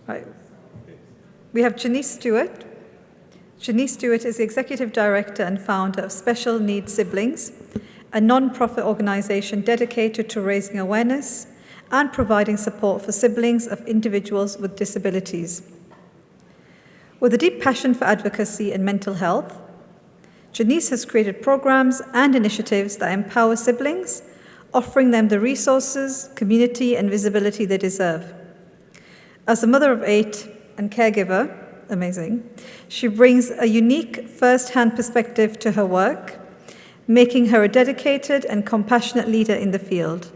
Right. We have Jeniece Stewart. Jeniece Stewart is the Executive Director and founder of Special Needs Siblings, a non-profit organization dedicated to raising awareness and providing support for siblings of individuals with disabilities. With a deep passion for advocacy and mental health, Jeniece has created programs and initiatives that empower siblings, offering them the resources, community, and visibility they deserve. As a mother of 8 and caregiver, amazing, she brings a unique first-hand perspective to her work, making her a dedicated and compassionate leader in the field.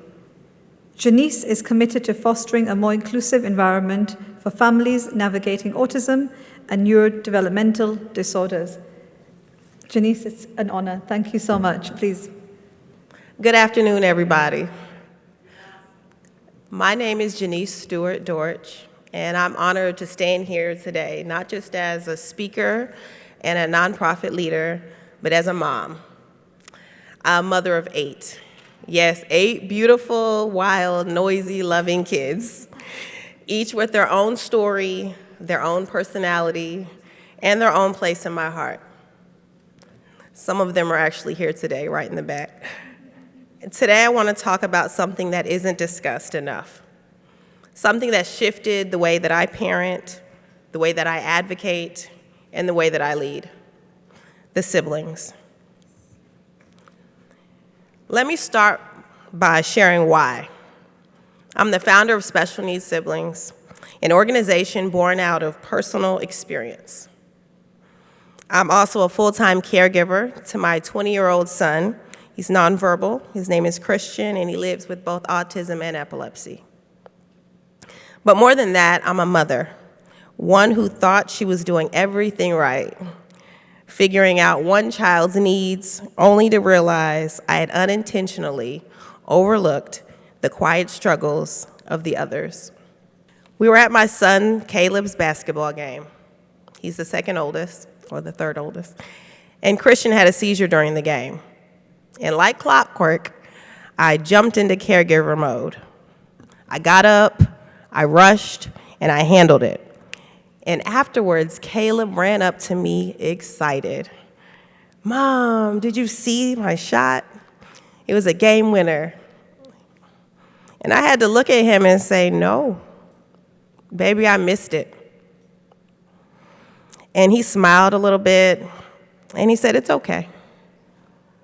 Jeniece is committed to fostering a more inclusive environment for families navigating autism and neurodevelopmental disorders. Jeniece, it's an honor. Thank you so much. Please. Good afternoon, everybody. My name is Jeniece Stewart Dortch, and I'm honored to stand here today, not just as a speaker and a nonprofit leader, but as a mom. I'm a mother of 8. Yes, 8 beautiful, wild, noisy, loving kids, each with their own story, their own personality, and their own place in my heart. Some of them are actually here today, right in the back. Today I want to talk about something that isn't discussed enough, something that shifted the way that I parent, the way that I advocate, and the way that I lead: the siblings. Let me start by sharing why. I'm the founder of Special Needs Siblings, an organization born out of personal experience. I'm also a full-time caregiver to my 20-year-old son. He's nonverbal. His name is Christian, and he lives with both autism and epilepsy. But more than that, I'm a mother, one who thought she was doing everything right, figuring out one child's needs, only to realize I had unintentionally overlooked the quiet struggles of the others. We were at my son Caleb's basketball game. He's the second oldest, or the third oldest, and Christian had a seizure during the game. And like clockwork, I jumped into caregiver mode. I got up, I rushed, and I handled it. And afterwards, Caleb ran up to me excited. "Mom, did you see my shot? It was a game winner." And I had to look at him and say, "No, baby, I missed it." And he smiled a little bit, and he said, "It's okay.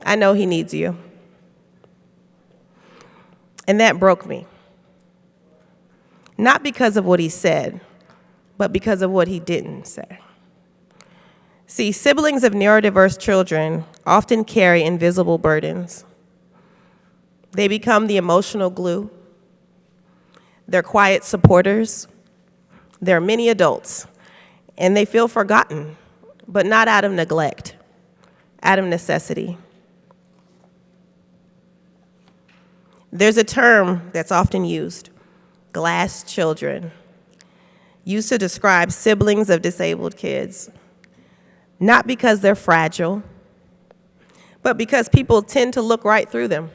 I know he needs you." And that broke me. Not because of what he said, but because of what he didn't say. See, siblings of neurodiverse children often carry invisible burdens. They become the emotional glue. They're quiet supporters. They're mini adults, and they feel forgotten, but not out of neglect, out of necessity. There's a term that's often used, glass children, used to describe siblings of disabled kids, not because they're fragile, but because people tend to look right through them.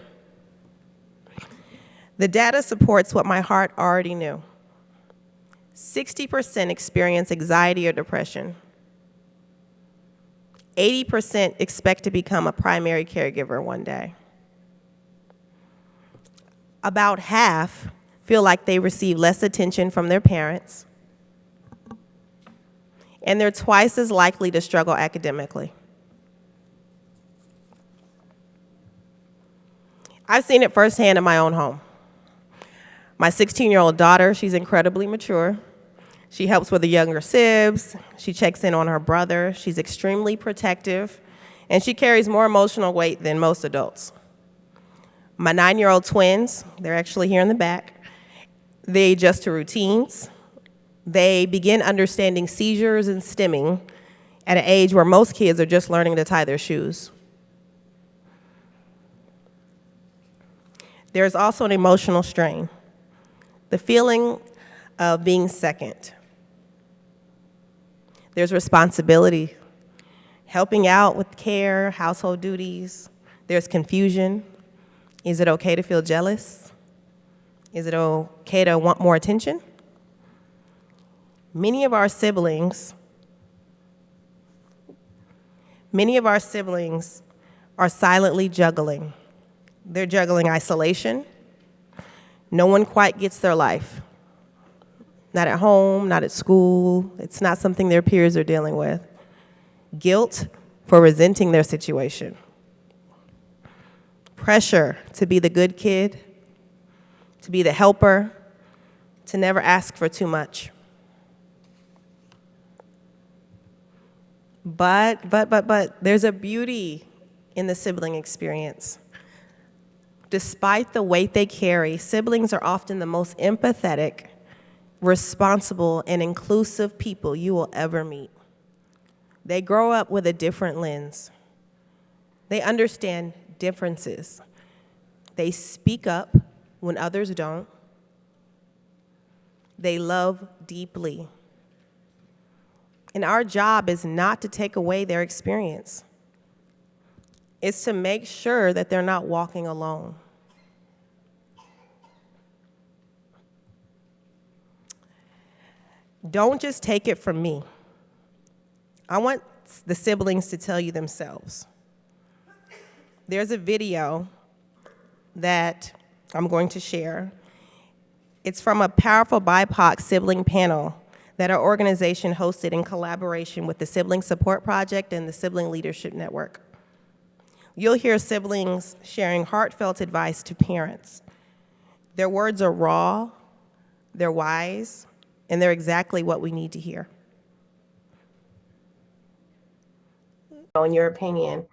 The data supports what my heart already knew. 60% experience anxiety or depression. 80% expect to become a primary caregiver one day. About half feel like they receive less attention from their parents, and they're twice as likely to struggle academically. I've seen it firsthand in my own home. My 16-year-old daughter, she's incredibly mature. She helps with the younger sibs. She checks in on her brother. She's extremely protective, and she carries more emotional weight than most adults. My 9-year-old twins, they're actually here in the back. They adjust to routines. They begin understanding seizures and stimming at an age where most kids are just learning to tie their shoes. There's also an emotional strain, the feeling of being second. There's responsibility, helping out with care, household duties. There's confusion. Is it okay to feel jealous? Is it okay to want more attention? Many of our siblings are silently juggling. They're juggling isolation. No one quite gets their life. Not at home, not at school. It's not something their peers are dealing with. Guilt for resenting their situation. Pressure to be the good kid, to be the helper, to never ask for too much. But, there's a beauty in the sibling experience. Despite the weight they carry, siblings are often the most empathetic, responsible, and inclusive people you will ever meet. They grow up with a different lens. They understand differences. They speak up when others don't. They love deeply. And our job is not to take away their experience. It's to make sure that they're not walking alone. Don't just take it from me. I want the siblings to tell you themselves. There's a video that I'm going to share. It's from a powerful BIPOC sibling panel that our organization hosted in collaboration with the Sibling Support Project and the Sibling Leadership Network. You'll hear siblings sharing heartfelt advice to parents. Their words are raw, they're wise, and they're exactly what we need to hear. In your opinion,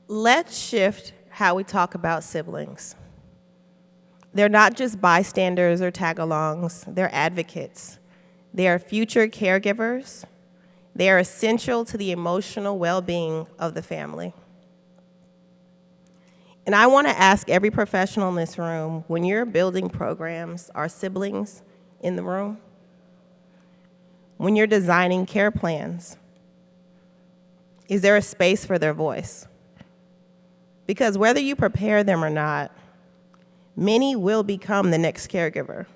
Let's shift how we talk about siblings. They're not just bystanders or tag-alongs, they're advocates. They are future caregivers. They are essential to the emotional well-being of the family. And I want to ask every professional in this room, when you're building programs, are siblings in the room? When you're designing care plans, is there a space for their voice? Because whether you prepare them or not, many will become the next caregiver.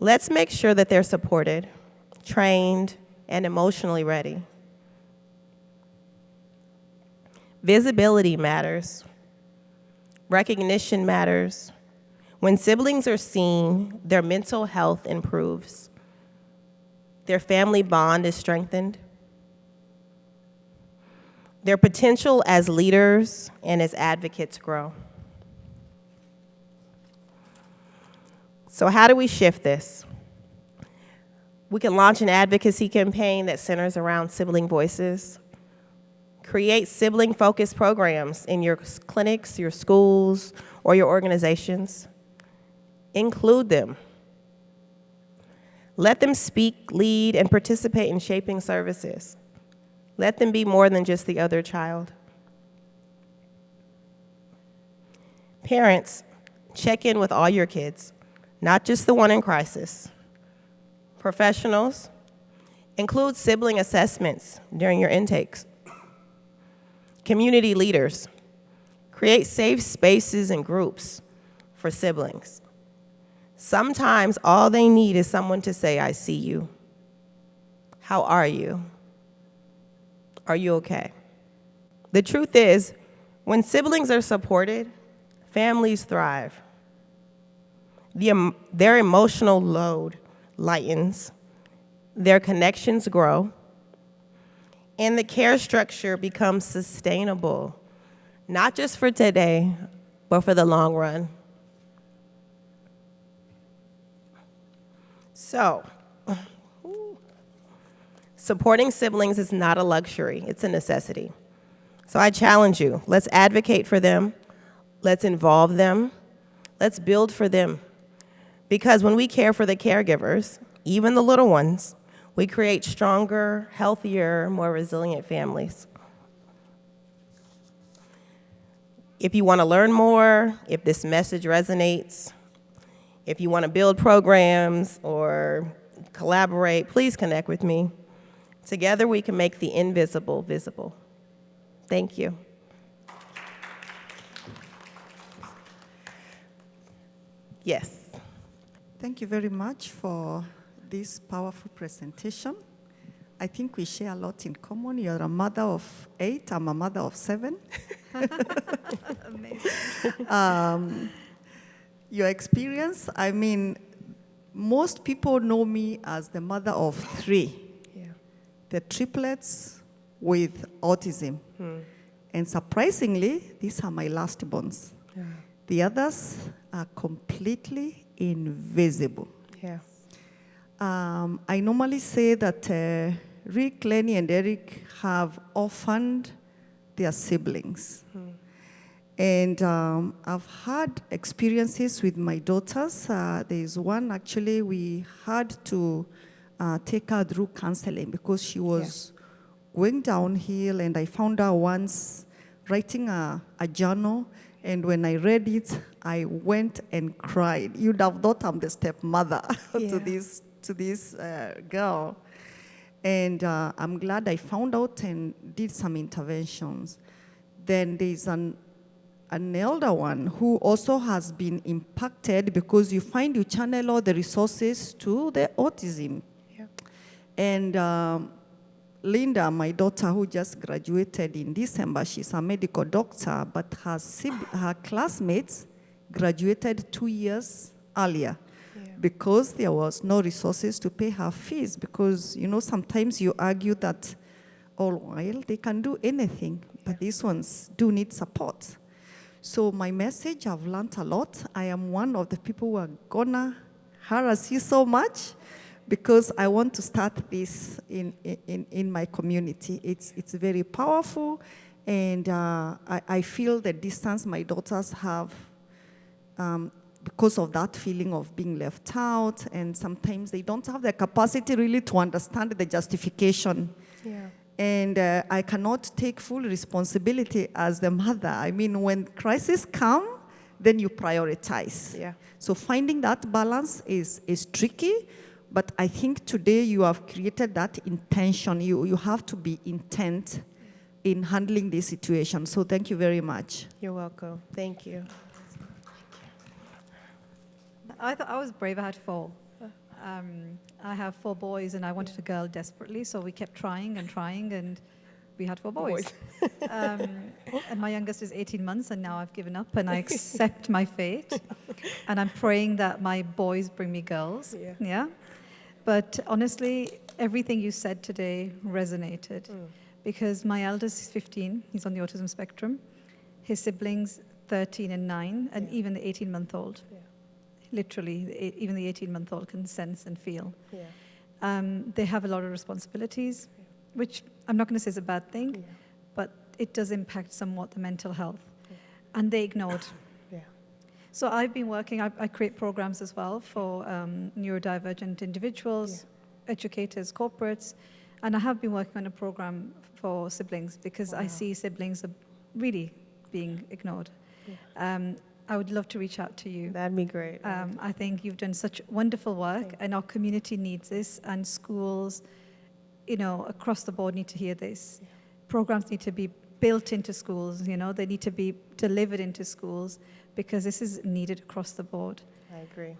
Let's make sure that they're supported, trained, and emotionally ready. Visibility matters. Recognition matters. When siblings are seen, their mental health improves. Their family bond is strengthened. Their potential as leaders and as advocates grow. So how do we shift this? We can launch an advocacy campaign that centers around sibling voices. Create sibling-focused programs in your clinics, your schools, or your organizations. Include them. Let them speak, lead, and participate in shaping services. Let them be more than just the other child. Parents, check in with all your kids, not just the one in crisis. Professionals, include sibling assessments during your intakes. Community leaders, create safe spaces and groups for siblings. Sometimes all they need is someone to say, "I see you. How are you? Are you okay?" The truth is, when siblings are supported, families thrive. Their emotional load lightens, their connections grow, and the care structure becomes sustainable, not just for today, but for the long run. So, supporting siblings is not a luxury, it's a necessity. So I challenge you, let's advocate for them, let's involve them, let's build for them. Because when we care for the caregivers, even the little ones, we create stronger, healthier, more resilient families. If you want to learn more, if this message resonates, if you want to build programs or collaborate, please connect with me. Together we can make the invisible visible. Thank you. Yes. Thank you very much for this powerful presentation. I think we share a lot in common. You're a mother of 8, I'm a mother of 7. Amazing. Your experience, I mean, most people know me as the mother of 3. Yeah. The triplets with autism. And surprisingly, these are my last borns. Yeah. The others are completely invisible. Yeah. I normally say that Rick, Lenny, and Eric have orphaned their siblings. And I've had experiences with my daughters. There's one, actually, we had to take her through counseling because she was going downhill, and I found her once writing a journal, and when I read it, I went and cried. You'd have thought I'm the stepmother to this girl. And I'm glad I found out and did some interventions. Then there's an elder one who also has been impacted because you find you channel all the resources to the autism. Yeah. And Linda, my daughter, who just graduated in December, she's a medical doctor, but her classmates graduated 2 years earlier because there was no resources to pay her fees, because, you know, sometimes you argue that, oh, well, they can do anything, but these ones do need support. So my message, I've learned a lot. I am one of the people who are gonna harass you so much because I want to start this in my community. It's very powerful, And I feel the distance my daughters have because of that feeling of being left out, and sometimes they don't have the capacity really to understand the justification. Yeah. And I cannot take full responsibility as the mother. I mean, when crises come, then you prioritize. Yeah. So finding that balance is tricky, but I think today you have created that intention. You have to be intent in handling this situation. So thank you very much. You're welcome. Thank you. I thought I was brave. I had 4. I have 4 boys, and I wanted a girl desperately, so we kept trying, and we had 4 boys. And my youngest is 18 months, and now I've given up, and I accept my fate. And I'm praying that my boys bring me girls. Yeah. But honestly, everything you said today resonated, because my eldest is 15. He's on the autism spectrum. His siblings, 13 and 9, and even the 18-month-old. Literally, even the 18-month-old can sense and feel. They have a lot of responsibilities, which I'm not going to say is a bad thing, but it does impact somewhat the mental health. And they ignored. So I've been working, I create programs as well for neurodivergent individuals, educators, corporates, and I have been working on a program for siblings, because I see siblings are really being ignored. I would love to reach out to you. That'd be great. I think you've done such wonderful work, and our community needs this, and schools, across the board need to hear this. Programs need to be built into schools, they need to be delivered into schools, because this is needed across the board. I agree.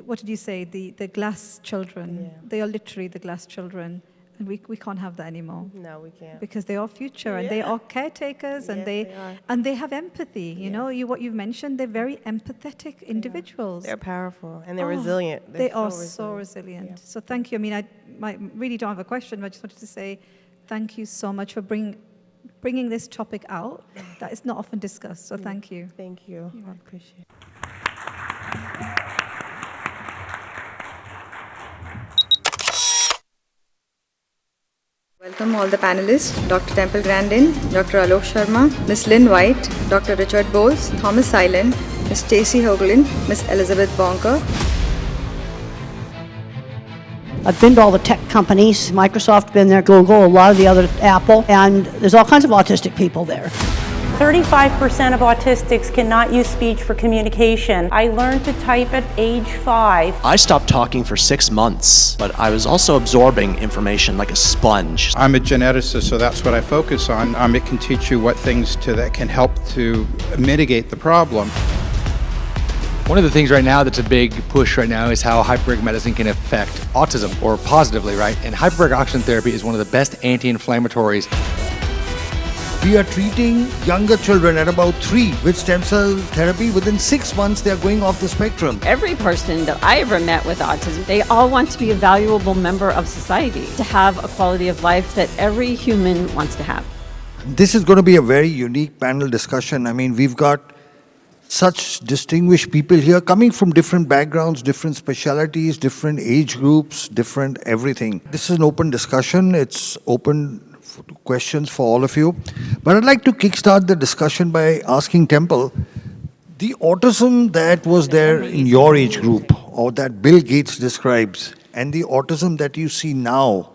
What did you say? The glass children, they are literally the glass children. And we can't have that anymore. No, we can't. Because they are future, and they are caretakers, and they have empathy. You know, what you've mentioned, they're very empathetic individuals. They're powerful, and they're resilient. They are so resilient. So thank you. I mean, I really don't have a question, but I just wanted to say thank you so much for bringing this topic out that is not often discussed. So thank you. Thank you. I appreciate it. Welcome all the panelists, Dr. Temple Grandin, Dr. Alok Sharma, Ms. Lynn White, Dr. Richard Bowles, Thomas Island, Ms. Stacey Hoagland, Ms. Elizabeth Bonker. I've been to all the tech companies, Microsoft, been there, Google, a lot of the other, Apple, and there's all kinds of autistic people there. 35% of autistics cannot use speech for communication. I learned to type at age 5. I stopped talking for 6 months, but I was also absorbing information like a sponge. I'm a geneticist, so that's what I focus on. It can teach you what things that can help to mitigate the problem. One of the things right now that's a big push right now is how hyperbaric medicine can affect autism, or positively, right? And hyperbaric oxygen therapy is one of the best anti-inflammatories. We are treating younger children at about 3 with stem cell therapy. Within 6 months, they are going off the spectrum. Every person that I ever met with autism, they all want to be a valuable member of society, to have a quality of life that every human wants to have. This is going to be a very unique panel discussion. I mean, we've got such distinguished people here coming from different backgrounds, different specialities, different age groups, different everything. This is an open discussion. It's open questions for all of you. But I'd like to kickstart the discussion by asking Temple, the autism that was there in your age group, or that Bill Gates describes, and the autism that you see now,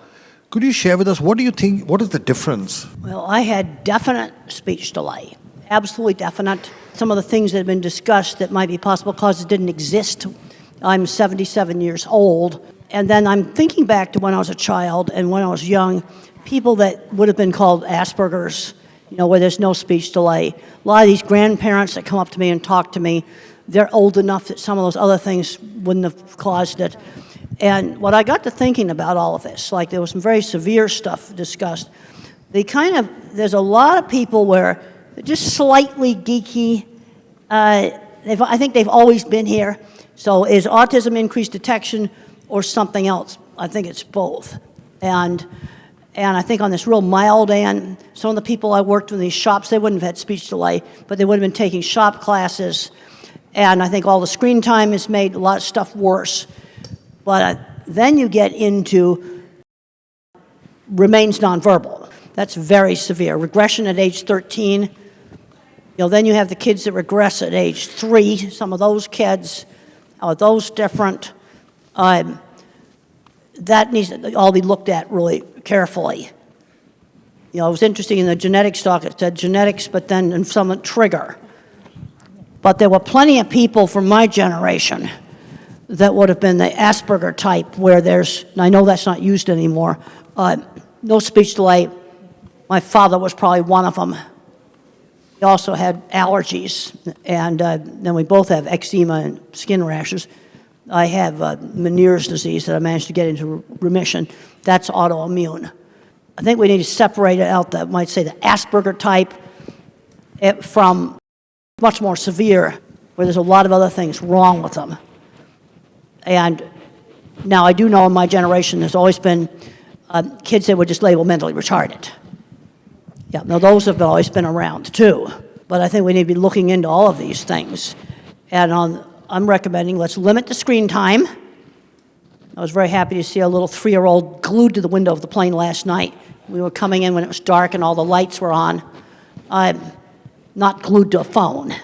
could you share with us, what do you think, what is the difference? Well, I had definite speech delay, absolutely definite. Some of the things that have been discussed that might be possible causes didn't exist. I'm 77 years old, and then I'm thinking back to when I was a child and when I was young, people that would have been called Asperger's, where there's no speech delay. A lot of these grandparents that come up to me and talk to me, they're old enough that some of those other things wouldn't have caused it. And what I got to thinking about all of this, like there was some very severe stuff discussed, there's a lot of people where they're just slightly geeky. I think they've always been here. So is autism increased detection or something else? I think it's both. And I think on this real mild end, some of the people I worked with in these shops, they wouldn't have had speech delay, but they would have been taking shop classes. And I think all the screen time has made a lot of stuff worse. But then you get into remains nonverbal. That's very severe. Regression at age 13. Then you have the kids that regress at age 3. Some of those kids, how are those different? That needs to all be looked at really carefully. It was interesting in the genetics talk, it said genetics, but then in some trigger. But there were plenty of people from my generation that would have been the Asperger type, where there's, and I know that's not used anymore, no speech delay. My father was probably one of them. He also had allergies, and then we both have eczema and skin rashes. I have Meniere's disease that I managed to get into remission. That's autoimmune. I think we need to separate out the, might say, the Asperger type from much more severe, where there's a lot of other things wrong with them. And now I do know in my generation there's always been kids that were just labeled mentally retarded. Yeah, now those have always been around too. But I think we need to be looking into all of these things. And I'm recommending let's limit the screen time. I was very happy to see a little 3-year-old glued to the window of the plane last night. We were coming in when it was dark and all the lights were on. Not glued to a phone. A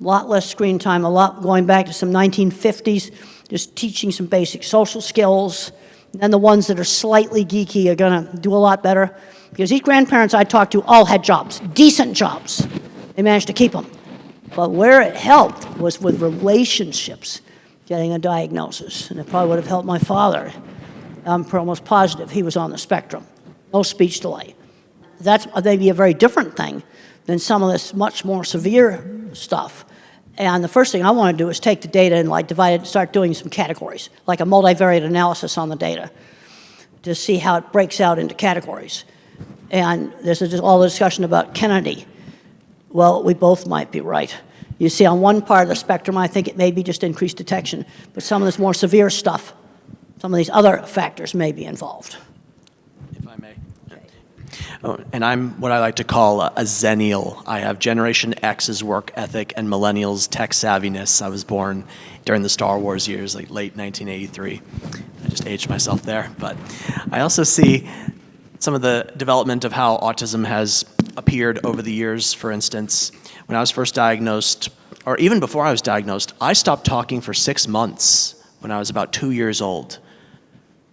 lot less screen time, a lot going back to some 1950s, just teaching some basic social skills. And then the ones that are slightly geeky are going to do a lot better. Because these grandparents I talked to all had jobs, decent jobs. They managed to keep them. But where it helped was with relationships, getting a diagnosis. And it probably would have helped my father. I'm almost positive he was on the spectrum. No speech delay. That's maybe a very different thing than some of this much more severe stuff. And the first thing I want to do is take the data and divide it and start doing some categories, like a multivariate analysis on the data to see how it breaks out into categories. And there's all the discussion about Kennedy. Well, we both might be right. You see, on one part of the spectrum, I think it may be just increased detection, but some of this more severe stuff, some of these other factors may be involved. If I may. Oh, and I'm what I like to call a Zennial. I have Generation X's work ethic and Millennials' tech savviness. I was born during the Star Wars years, like late 1983. I just aged myself there. But I also see some of the development of how autism has appeared over the years. For instance, when I was first diagnosed, or even before I was diagnosed, I stopped talking for 6 months when I was about 2 years old.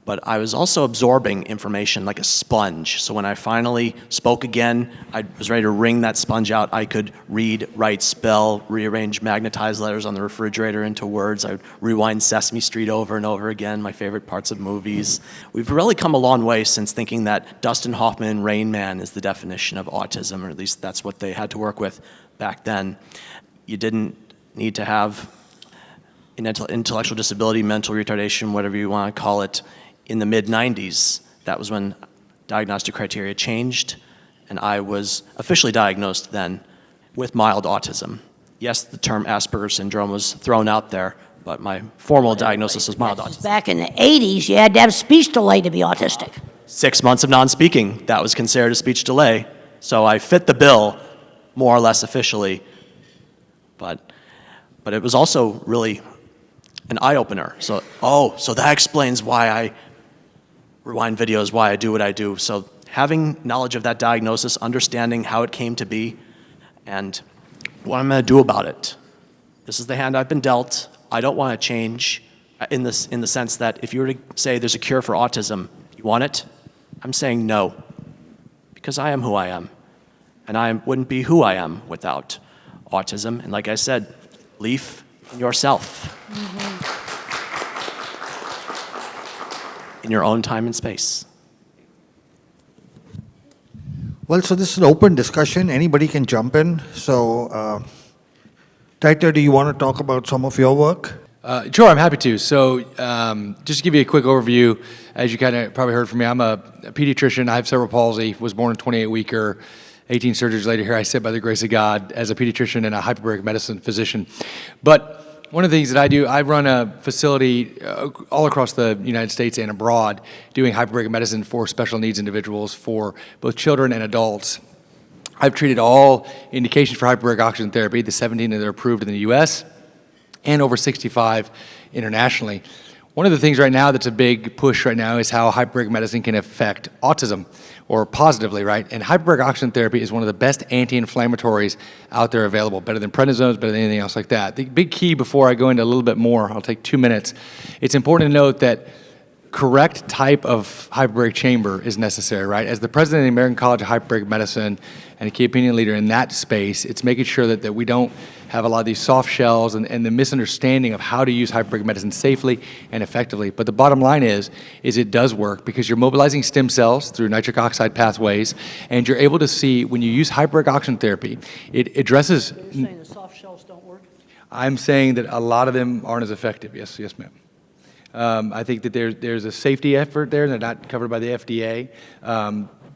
But I was also absorbing information like a sponge. So when I finally spoke again, I was ready to wring that sponge out. I could read, write, spell, rearrange magnetized letters on the refrigerator into words. I would rewind Sesame Street over and over again, my favorite parts of movies. We've really come a long way since thinking that Dustin Hoffman, Rain Man, is the definition of autism, or at least that's what they had to work with back then. You didn't need to have an intellectual disability, mental retardation, whatever you want to call it. In the mid-90s, that was when diagnostic criteria changed, and I was officially diagnosed then with mild autism. Yes, the term Asperger's syndrome was thrown out there, but my formal diagnosis was mild autism. Back in the 80s, you had to have speech delay to be autistic. 6 months of non-speaking, that was considered a speech delay. So I fit the bill, more or less officially, but it was also really an eye-opener. So that explains why I rewind videos, why I do what I do. So having knowledge of that diagnosis, understanding how it came to be, and what I'm going to do about it. This is the hand I've been dealt. I don't want to change in the sense that if you were to say there's a cure for autism, you want it? I'm saying no, because I am who I am, and I wouldn't be who I am without autism. And like I said, belief in yourself. In your own time and space. Well, so this is an open discussion. Anybody can jump in. So, Taita, do you want to talk about some of your work? Sure, I'm happy to. So just to give you a quick overview, as you kind of probably heard from me, I'm a pediatrician. I have cerebral palsy, was born in 28-weeker, 18 surgeries later. Here I sit by the grace of God as a pediatrician and a hyperbaric medicine physician. But one of the things that I do, I run a facility all across the United States and abroad doing hyperbaric medicine for special needs individuals, for both children and adults. I've treated all indications for hyperbaric oxygen therapy, the 17 that are approved in the US, and over 65 internationally. One of the things right now that's a big push right now is how hyperbaric medicine can affect autism, or positively, right? And hyperbaric oxygen therapy is one of the best anti-inflammatories out there available, better than prednisones, better than anything else like that. The big key, before I go into a little bit more, I'll take 2 minutes, it's important to note that correct type of hyperbaric chamber is necessary, right? As the president of the American College of Hyperbaric Medicine and a key opinion leader in that space, it's making sure that we don't have a lot of these soft shells and the misunderstanding of how to use hyperbaric medicine safely and effectively. But the bottom line is it does work because you're mobilizing stem cells through nitric oxide pathways, and you're able to see when you use hyperbaric oxygen therapy, it addresses... So you're saying the soft shells don't work? I'm saying that a lot of them aren't as effective. Yes, ma'am. I think that there's a safety effort there. They're not covered by the FDA.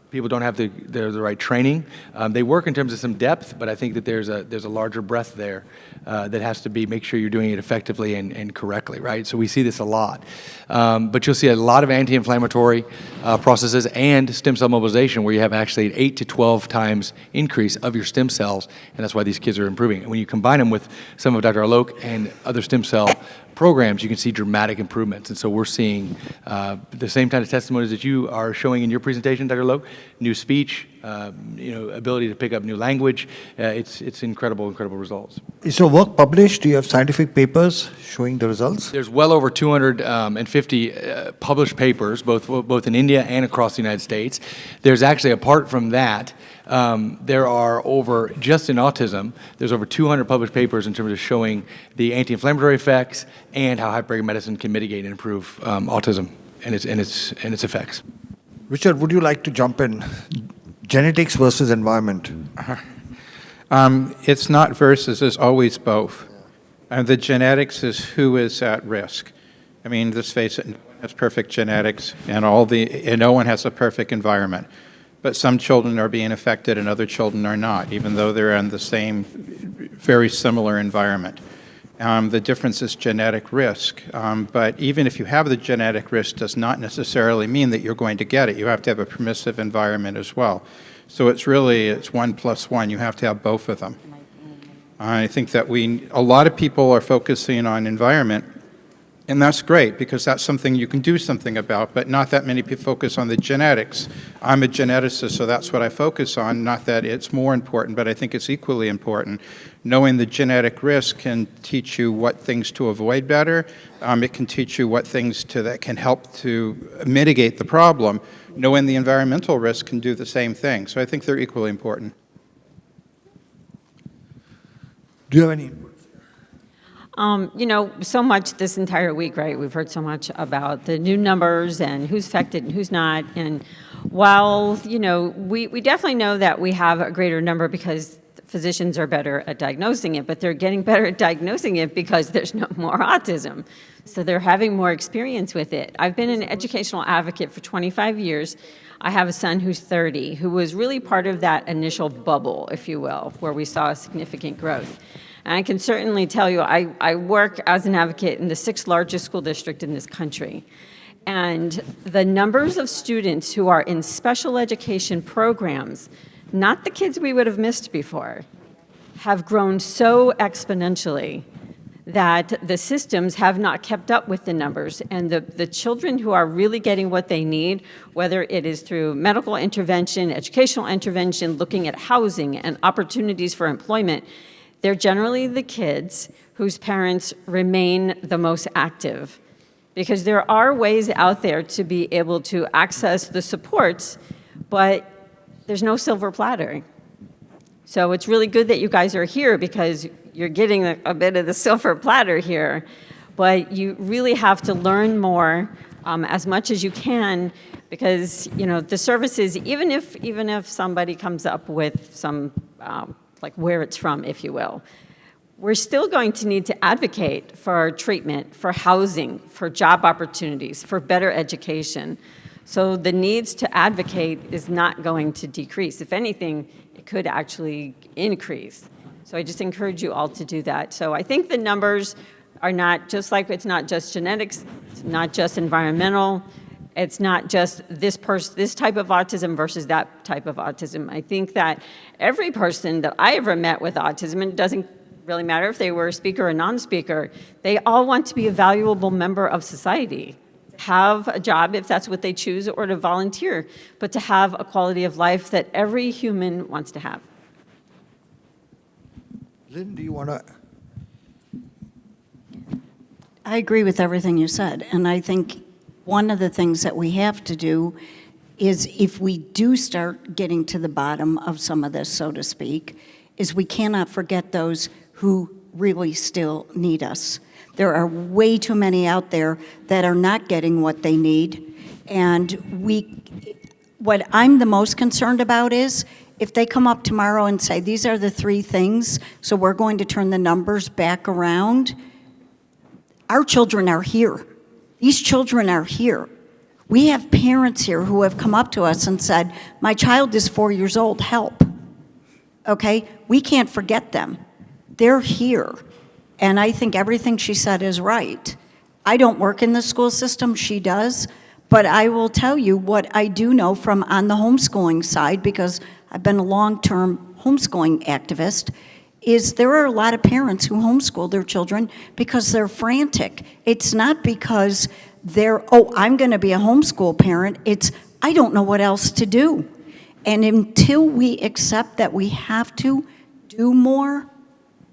People don't have the right training. They work in terms of some depth, but I think that there's a larger breadth there that has to be, make sure you're doing it effectively and correctly, right? So we see this a lot. But you'll see a lot of anti-inflammatory processes and stem cell mobilization where you have actually an 8 to 12 times increase of your stem cells, and that's why these kids are improving. And when you combine them with some of Dr. Alok and other stem cell programs, you can see dramatic improvements. And so we're seeing the same kind of testimonies that you are showing in your presentation, Dr. Loke, new speech, ability to pick up new language. It's incredible results. Is your work published? Do you have scientific papers showing the results? There's well over 250 published papers, both in India and across the United States. There's actually, apart from that, there are over, just in autism, there's over 200 published papers in terms of showing the anti-inflammatory effects and how hyperbaric medicine can mitigate and improve autism and its effects. Richard, would you like to jump in? Genetics versus environment. It's not versus, it's always both. The genetics is who is at risk. I mean, let's face it, no one has perfect genetics, and no one has a perfect environment. But some children are being affected and other children are not, even though they're in the same, very similar environment. The difference is genetic risk. But even if you have the genetic risk, does not necessarily mean that you're going to get it. You have to have a permissive environment as well. So it's 1 plus 1. You have to have both of them. I think that a lot of people are focusing on environment, and that's great because that's something you can do something about, but not that many people focus on the genetics. I'm a geneticist, so that's what I focus on. Not that it's more important, but I think it's equally important. Knowing the genetic risk can teach you what things to avoid better. It can teach you what things that can help to mitigate the problem. Knowing the environmental risk can do the same thing. So I think they're equally important. Do you have any input? So much this entire week, right? We've heard so much about the new numbers and who's affected and who's not. And while, we definitely know that we have a greater number because physicians are better at diagnosing it, but they're getting better at diagnosing it because there's no more autism. So they're having more experience with it. I've been an educational advocate for 25 years. I have a son who's 30, who was really part of that initial bubble, if you will, where we saw significant growth. And I can certainly tell you, I work as an advocate in the 6th largest school district in this country. And the numbers of students who are in special education programs, not the kids we would have missed before, have grown so exponentially that the systems have not kept up with the numbers. And the children who are really getting what they need, whether it is through medical intervention, educational intervention, looking at housing and opportunities for employment, they're generally the kids whose parents remain the most active, because there are ways out there to be able to access the supports, but there's no silver platter. So it's really good that you guys are here because you're getting a bit of the silver platter here, but you really have to learn more as much as you can, because the services, even if somebody comes up with some like where it's from, if you will, we're still going to need to advocate for treatment, for housing, for job opportunities, for better education. So the needs to advocate is not going to decrease. If anything, it could actually increase. So I just encourage you all to do that. So I think the numbers are not just like, it's not just genetics, it's not just environmental, it's not just this type of autism versus that type of autism. I think that every person that I ever met with autism, and it doesn't really matter if they were a speaker or non-speaker. They all want to be a valuable member of society, have a job if that's what they choose, or to volunteer, but to have a quality of life that every human wants to have. Lynn, do you want to? I agree with everything you said, and I think one of the things that we have to do is, if we do start getting to the bottom of some of this, so to speak, is we cannot forget those who really still need us. There are way too many out there that are not getting what they need, and what I'm the most concerned about is if they come up tomorrow and say, these are the 3 things, so we're going to turn the numbers back around. Our children are here. These children are here. We have parents here who have come up to us and said, my child is 4 years old, help. Okay? We can't forget them. They're here. And I think everything she said is right. I don't work in the school system, she does, but I will tell you what I do know from on the homeschooling side, because I've been a long-term homeschooling activist, is there are a lot of parents who homeschool their children because they're frantic. It's not because they're, oh, I'm going to be a homeschool parent. It's, I don't know what else to do. And until we accept that we have to do more,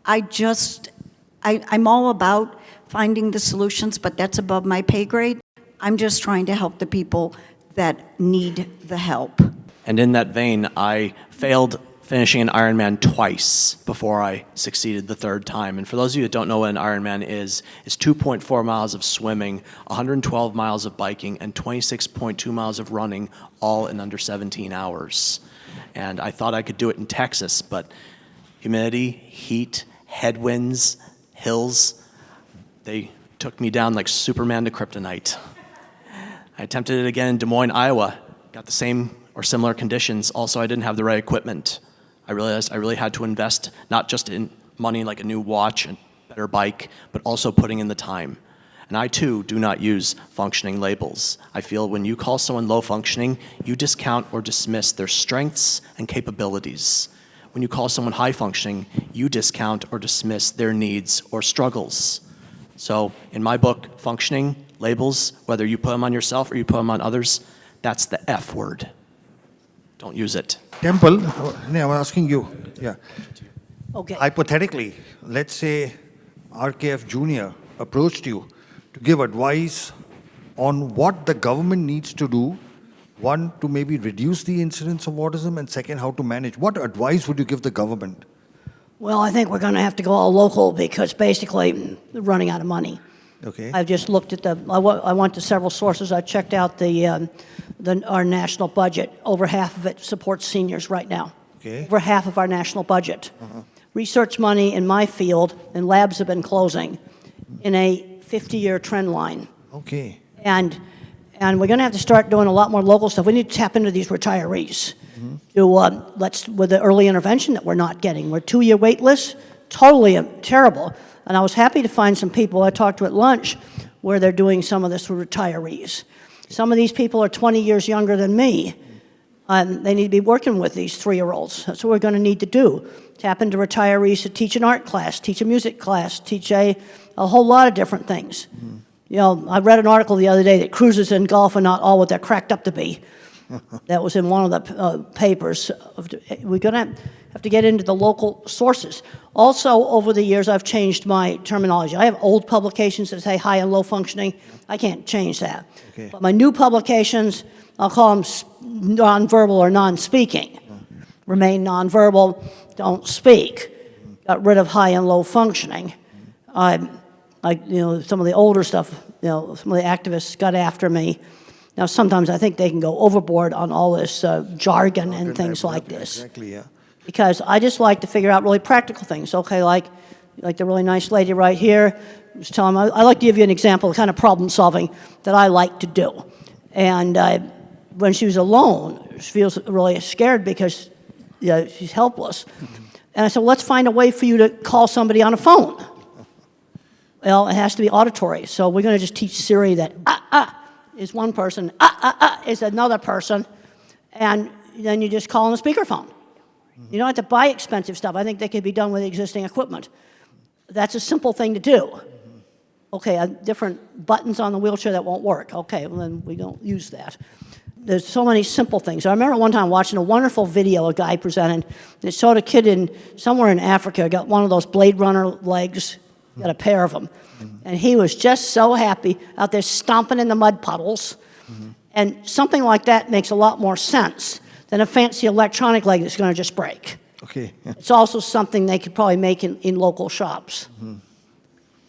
I'm all about finding the solutions, but that's above my pay grade. I'm just trying to help the people that need the help. And in that vein, I failed finishing an Ironman twice before I succeeded the 3rd time. And for those of you that don't know what an Ironman is, it's 2.4 miles of swimming, 112 miles of biking, and 26.2 miles of running, all in under 17 hours. And I thought I could do it in Texas, but humidity, heat, headwinds, hills, they took me down like Superman to kryptonite. I attempted it again in Des Moines, Iowa, got the same or similar conditions. Also, I didn't have the right equipment. I realized I really had to invest not just in money like a new watch and better bike, but also putting in the time. And I too do not use functioning labels. I feel when you call someone low functioning, you discount or dismiss their strengths and capabilities. When you call someone high functioning, you discount or dismiss their needs or struggles. So in my book, functioning labels, whether you put them on yourself or you put them on others, that's the F word. Don't use it. Temple, I'm asking you. Yeah. Okay. Hypothetically, let's say RKF Jr. approached you to give advice on what the government needs to do. 1, to maybe reduce the incidence of autism, and 2nd, how to manage. What advice would you give the government? Well, I think we're going to have to go all local because basically we're running out of money. Okay. I've just looked at I went to several sources. I checked out our national budget. Over half of it supports seniors right now. Okay. Over half of our national budget. Research money in my field and labs have been closing in a 50-year trend line. Okay. And we're going to have to start doing a lot more local stuff. We need to tap into these retirees. With the early intervention that we're not getting. We're 2-year wait lists, totally terrible. And I was happy to find some people I talked to at lunch where they're doing some of this with retirees. Some of these people are 20 years younger than me, and they need to be working with these 3-year-olds. That's what we're going to need to do. Tap into retirees to teach an art class, teach a music class, teach a whole lot of different things. You know, I read an article the other day that cruises in golf are not all what they're cracked up to be. That was in one of the papers. We're going to have to get into the local sources. Also, over the years, I've changed my terminology. I have old publications that say high and low functioning. I can't change that. Okay. But my new publications, I'll call them nonverbal or non-speaking. Remain nonverbal, don't speak. Got rid of high and low functioning. Some of the older stuff, some of the activists got after me. Now, sometimes I think they can go overboard on all this jargon and things like this. Exactly, yeah. Because I just like to figure out really practical things. Okay, like the really nice lady right here, just tell them, I like to give you an example of the kind of problem solving that I like to do. And when she was alone, she feels really scared because she's helpless. And I said, well, let's find a way for you to call somebody on a phone. Well, it has to be auditory. So we're going to just teach Siri that is one person, is another person, and then you just call on a speakerphone. You don't have to buy expensive stuff. I think they could be done with existing equipment. That's a simple thing to do. Okay, different buttons on the wheelchair that won't work. Okay, well then we don't use that. There's so many simple things. I remember one time watching a wonderful video a guy presented. It showed a kid somewhere in Africa, got one of those Blade Runner legs, got a pair of them. And he was just so happy out there stomping in the mud puddles. And something like that makes a lot more sense than a fancy electronic leg that's going to just break. Okay. Yeah. It's also something they could probably make in local shops.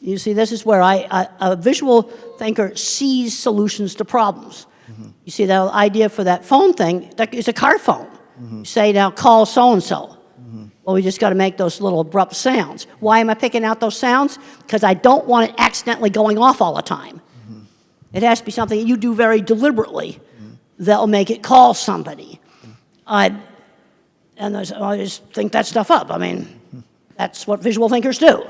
You see, this is where a visual thinker sees solutions to problems. You see, the idea for that phone thing is a car phone. You say, now call so-and-so. Well, we just got to make those little abrupt sounds. Why am I picking out those sounds? Because I don't want it accidentally going off all the time. It has to be something that you do very deliberately that will make it call somebody. And I just think that stuff up. I mean, that's what visual thinkers do.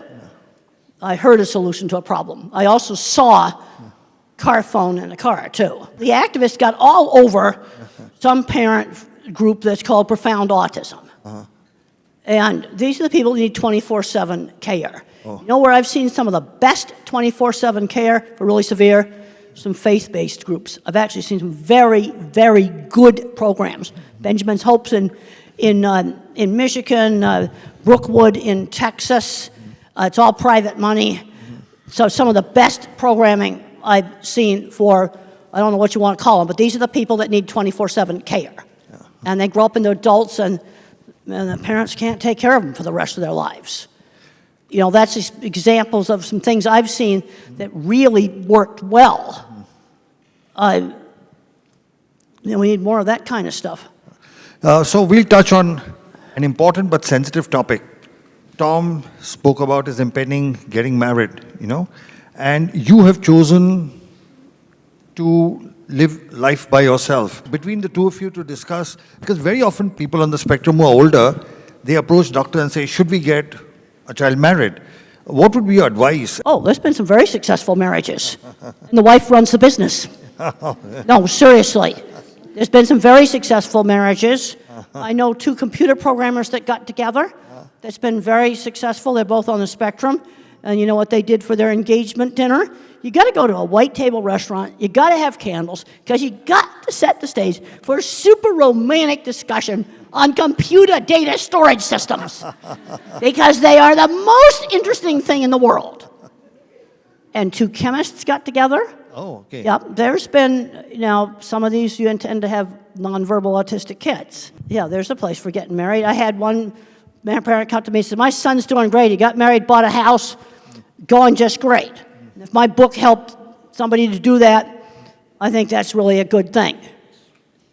I heard a solution to a problem. I also saw car phone in a car, too. The activists got all over some parent group that's called Profound Autism. And these are the people who need 24/7 care. You know where I've seen some of the best 24/7 care for really severe? Some faith-based groups. I've actually seen some very, very good programs. Benjamin's Hopes in Michigan, Brookwood in Texas. It's all private money. So some of the best programming I've seen for, I don't know what you want to call them, but these are the people that need 24/7 care. And they grow up into adults and the parents can't take care of them for the rest of their lives. You know, that's just examples of some things I've seen that really worked well. We need more of that kind of stuff. So we'll touch on an important but sensitive topic. Tom spoke about his impending getting married, and you have chosen to live life by yourself. Between the two of you to discuss, because very often people on the spectrum who are older, they approach doctor and say, should we get a child married? What would be your advice? Oh, there's been some very successful marriages. And the wife runs the business. No, seriously. There's been some very successful marriages. I know 2 computer programmers that got together. That's been very successful. They're both on the spectrum. And you know what they did for their engagement dinner? You got to go to a white table restaurant. You got to have candles because you got to set the stage for a super romantic discussion on computer data storage systems because they are the most interesting thing in the world. And 2 chemists got together. Oh, okay. Yep. There's been, some of these you intend to have nonverbal autistic kids. Yeah, there's a place for getting married. I had one parent come to me and said, my son's doing great. He got married, bought a house, going just great. And if my book helped somebody to do that, I think that's really a good thing.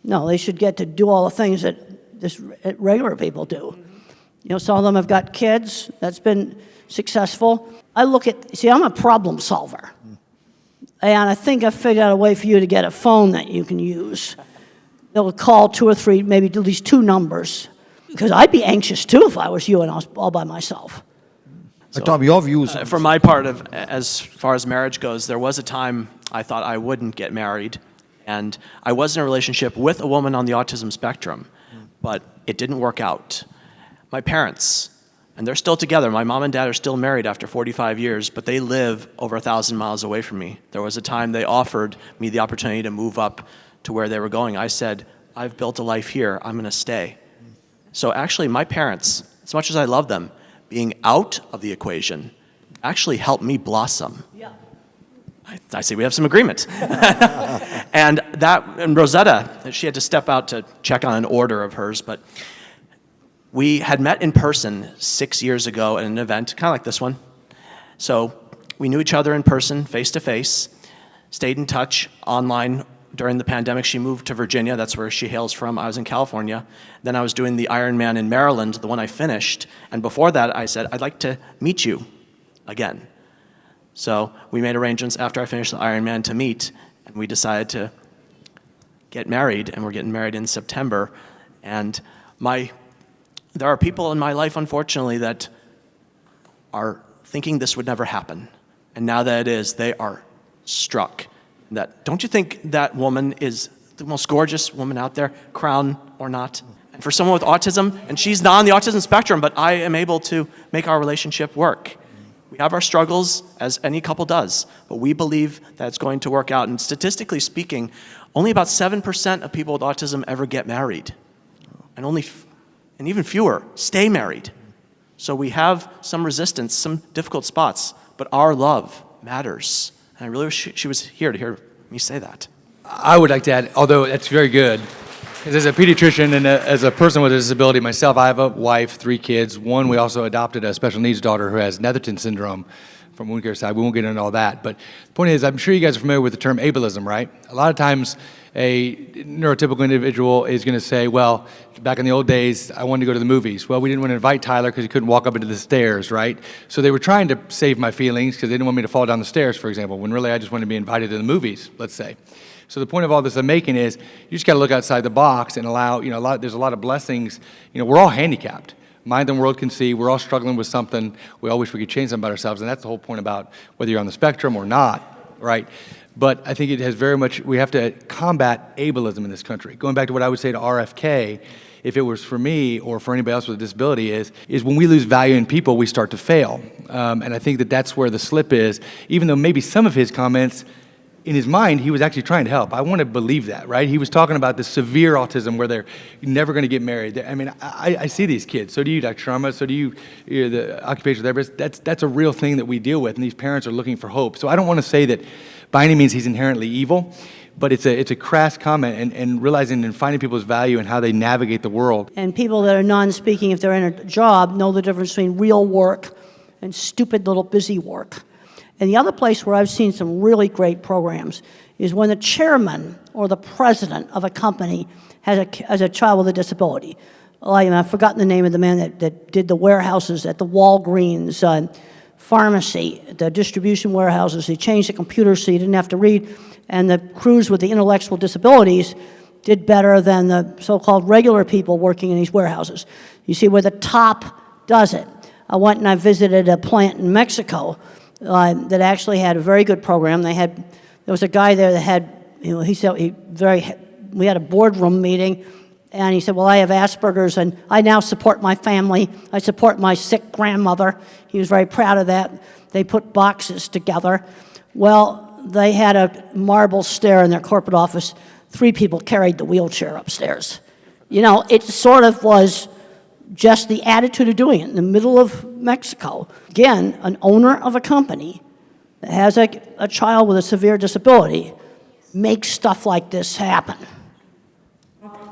No, they should get to do all the things that regular people do. Some of them have got kids. That's been successful. I'm a problem solver. And I think I've figured out a way for you to get a phone that you can use. They'll call 2 or 3, maybe at least 2 numbers. Because I'd be anxious too if I was you and I was all by myself. Tom, your views? For my part, as far as marriage goes, there was a time I thought I wouldn't get married. And I was in a relationship with a woman on the autism spectrum, but it didn't work out. My parents, and they're still together. My mom and dad are still married after 45 years, but they live over 1,000 miles away from me. There was a time they offered me the opportunity to move up to where they were going. I said, I've built a life here. I'm going to stay. So actually, my parents, as much as I love them, being out of the equation actually helped me blossom. Yeah. I say we have some agreement. And Rosetta, she had to step out to check on an order of hers, but we had met in person 6 years ago at an event, kind of like this one. So we knew each other in person, face to face, stayed in touch online. During the pandemic, she moved to Virginia. That's where she hails from. I was in California. Then I was doing the Ironman in Maryland, the one I finished. And before that, I said, I'd like to meet you again. So we made arrangements after I finished the Ironman to meet, and we decided to get married, and we're getting married in September. And there are people in my life, unfortunately, that are thinking this would never happen. And now that it is, they are struck. Don't you think that woman is the most gorgeous woman out there, crown or not? And for someone with autism, and she's not on the autism spectrum, but I am able to make our relationship work. We have our struggles, as any couple does, but we believe that it's going to work out. And statistically speaking, only about 7% of people with autism ever get married, and even fewer stay married. So we have some resistance, some difficult spots, but our love matters. And I really wish she was here to hear me say that. I would like to add, although that's very good, because as a pediatrician and as a person with a disability myself, I have a wife, 3 kids. One, we also adopted a special needs daughter who has Netherton syndrome from wound care side. We won't get into all that. But the point is, I'm sure you guys are familiar with the term ableism, right? A lot of times a neurotypical individual is going to say, well, back in the old days, I wanted to go to the movies. Well, we didn't want to invite Tyler because he couldn't walk up into the stairs, right? So they were trying to save my feelings because they didn't want me to fall down the stairs, for example, when really I just wanted to be invited to the movies, let's say. So the point of all this I'm making is you just got to look outside the box and allow, there's a lot of blessings. We're all handicapped. Mind the world can see. We're all struggling with something. We all wish we could change something about ourselves, and that's the whole point about whether you're on the spectrum or not, right? But I think it has very much, we have to combat ableism in this country. Going back to what I would say to RFK, if it was for me or for anybody else with a disability, is when we lose value in people, we start to fail. And I think that that's where the slip is, even though maybe some of his comments, in his mind, he was actually trying to help. I want to believe that, right? He was talking about the severe autism where they're never going to get married. I mean, I see these kids. So do you, Dr. Sharma. So do you, the occupational therapist. That's a real thing that we deal with, and these parents are looking for hope. So I don't want to say that by any means he's inherently evil, but it's a crass comment, and realizing and finding people's value and how they navigate the world. And people that are non-speaking, if they're in a job, know the difference between real work and stupid little busy work. And the other place where I've seen some really great programs is when the chairman or the president of a company has a child with a disability. I've forgotten the name of the man that did the warehouses at the Walgreens pharmacy, the distribution warehouses. He changed the computer so you didn't have to read. And the crews with the intellectual disabilities did better than the so-called regular people working in these warehouses. You see where the top does it. I went and I visited a plant in Mexico that actually had a very good program. There was a guy there that had, he said we had a boardroom meeting, and he said, well, I have Asperger's, and I now support my family. I support my sick grandmother. He was very proud of that. They put boxes together. Well, they had a marble stair in their corporate office. 3 people carried the wheelchair upstairs. It sort of was just the attitude of doing it in the middle of Mexico. Again, an owner of a company that has a child with a severe disability makes stuff like this happen.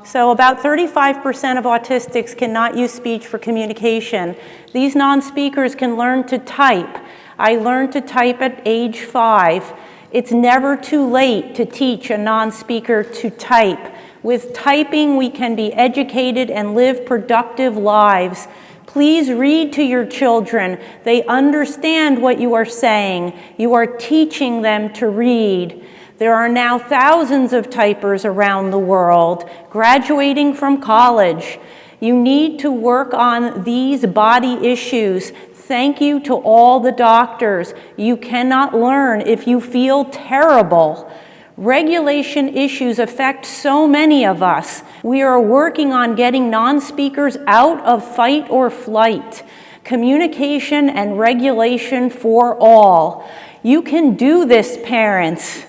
So about 35% of autistics cannot use speech for communication. These non-speakers can learn to type. I learned to type at age 5. It's never too late to teach a non-speaker to type. With typing, we can be educated and live productive lives. Please read to your children. They understand what you are saying. You are teaching them to read. There are now thousands of typers around the world, graduating from college. You need to work on these body issues. Thank you to all the doctors. You cannot learn if you feel terrible. Regulation issues affect so many of us. We are working on getting non-speakers out of fight or flight. Communication and regulation for all. You can do this, parents.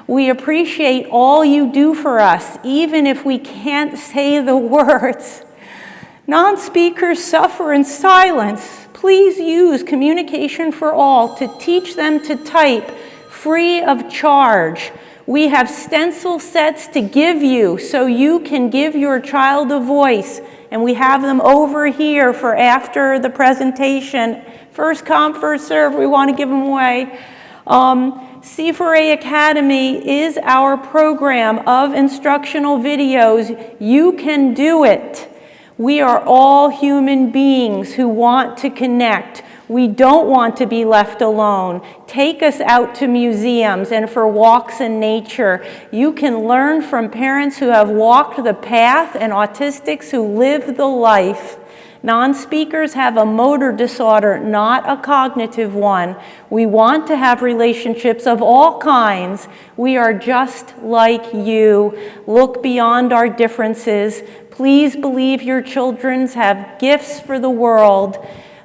We appreciate all you do for us, even if we can't say the words. Non-speakers suffer in silence. Please use Communication for All to teach them to type free of charge. We have stencil sets to give you so you can give your child a voice, and we have them over here for after the presentation. First come, first serve, we want to give them away. C4A Academy is our program of instructional videos. You can do it. We are all human beings who want to connect. We don't want to be left alone. Take us out to museums and for walks in nature. You can learn from parents who have walked the path and autistics who live the life. Non-speakers have a motor disorder, not a cognitive one. We want to have relationships of all kinds. We are just like you. Look beyond our differences. Please believe your children have gifts for the world.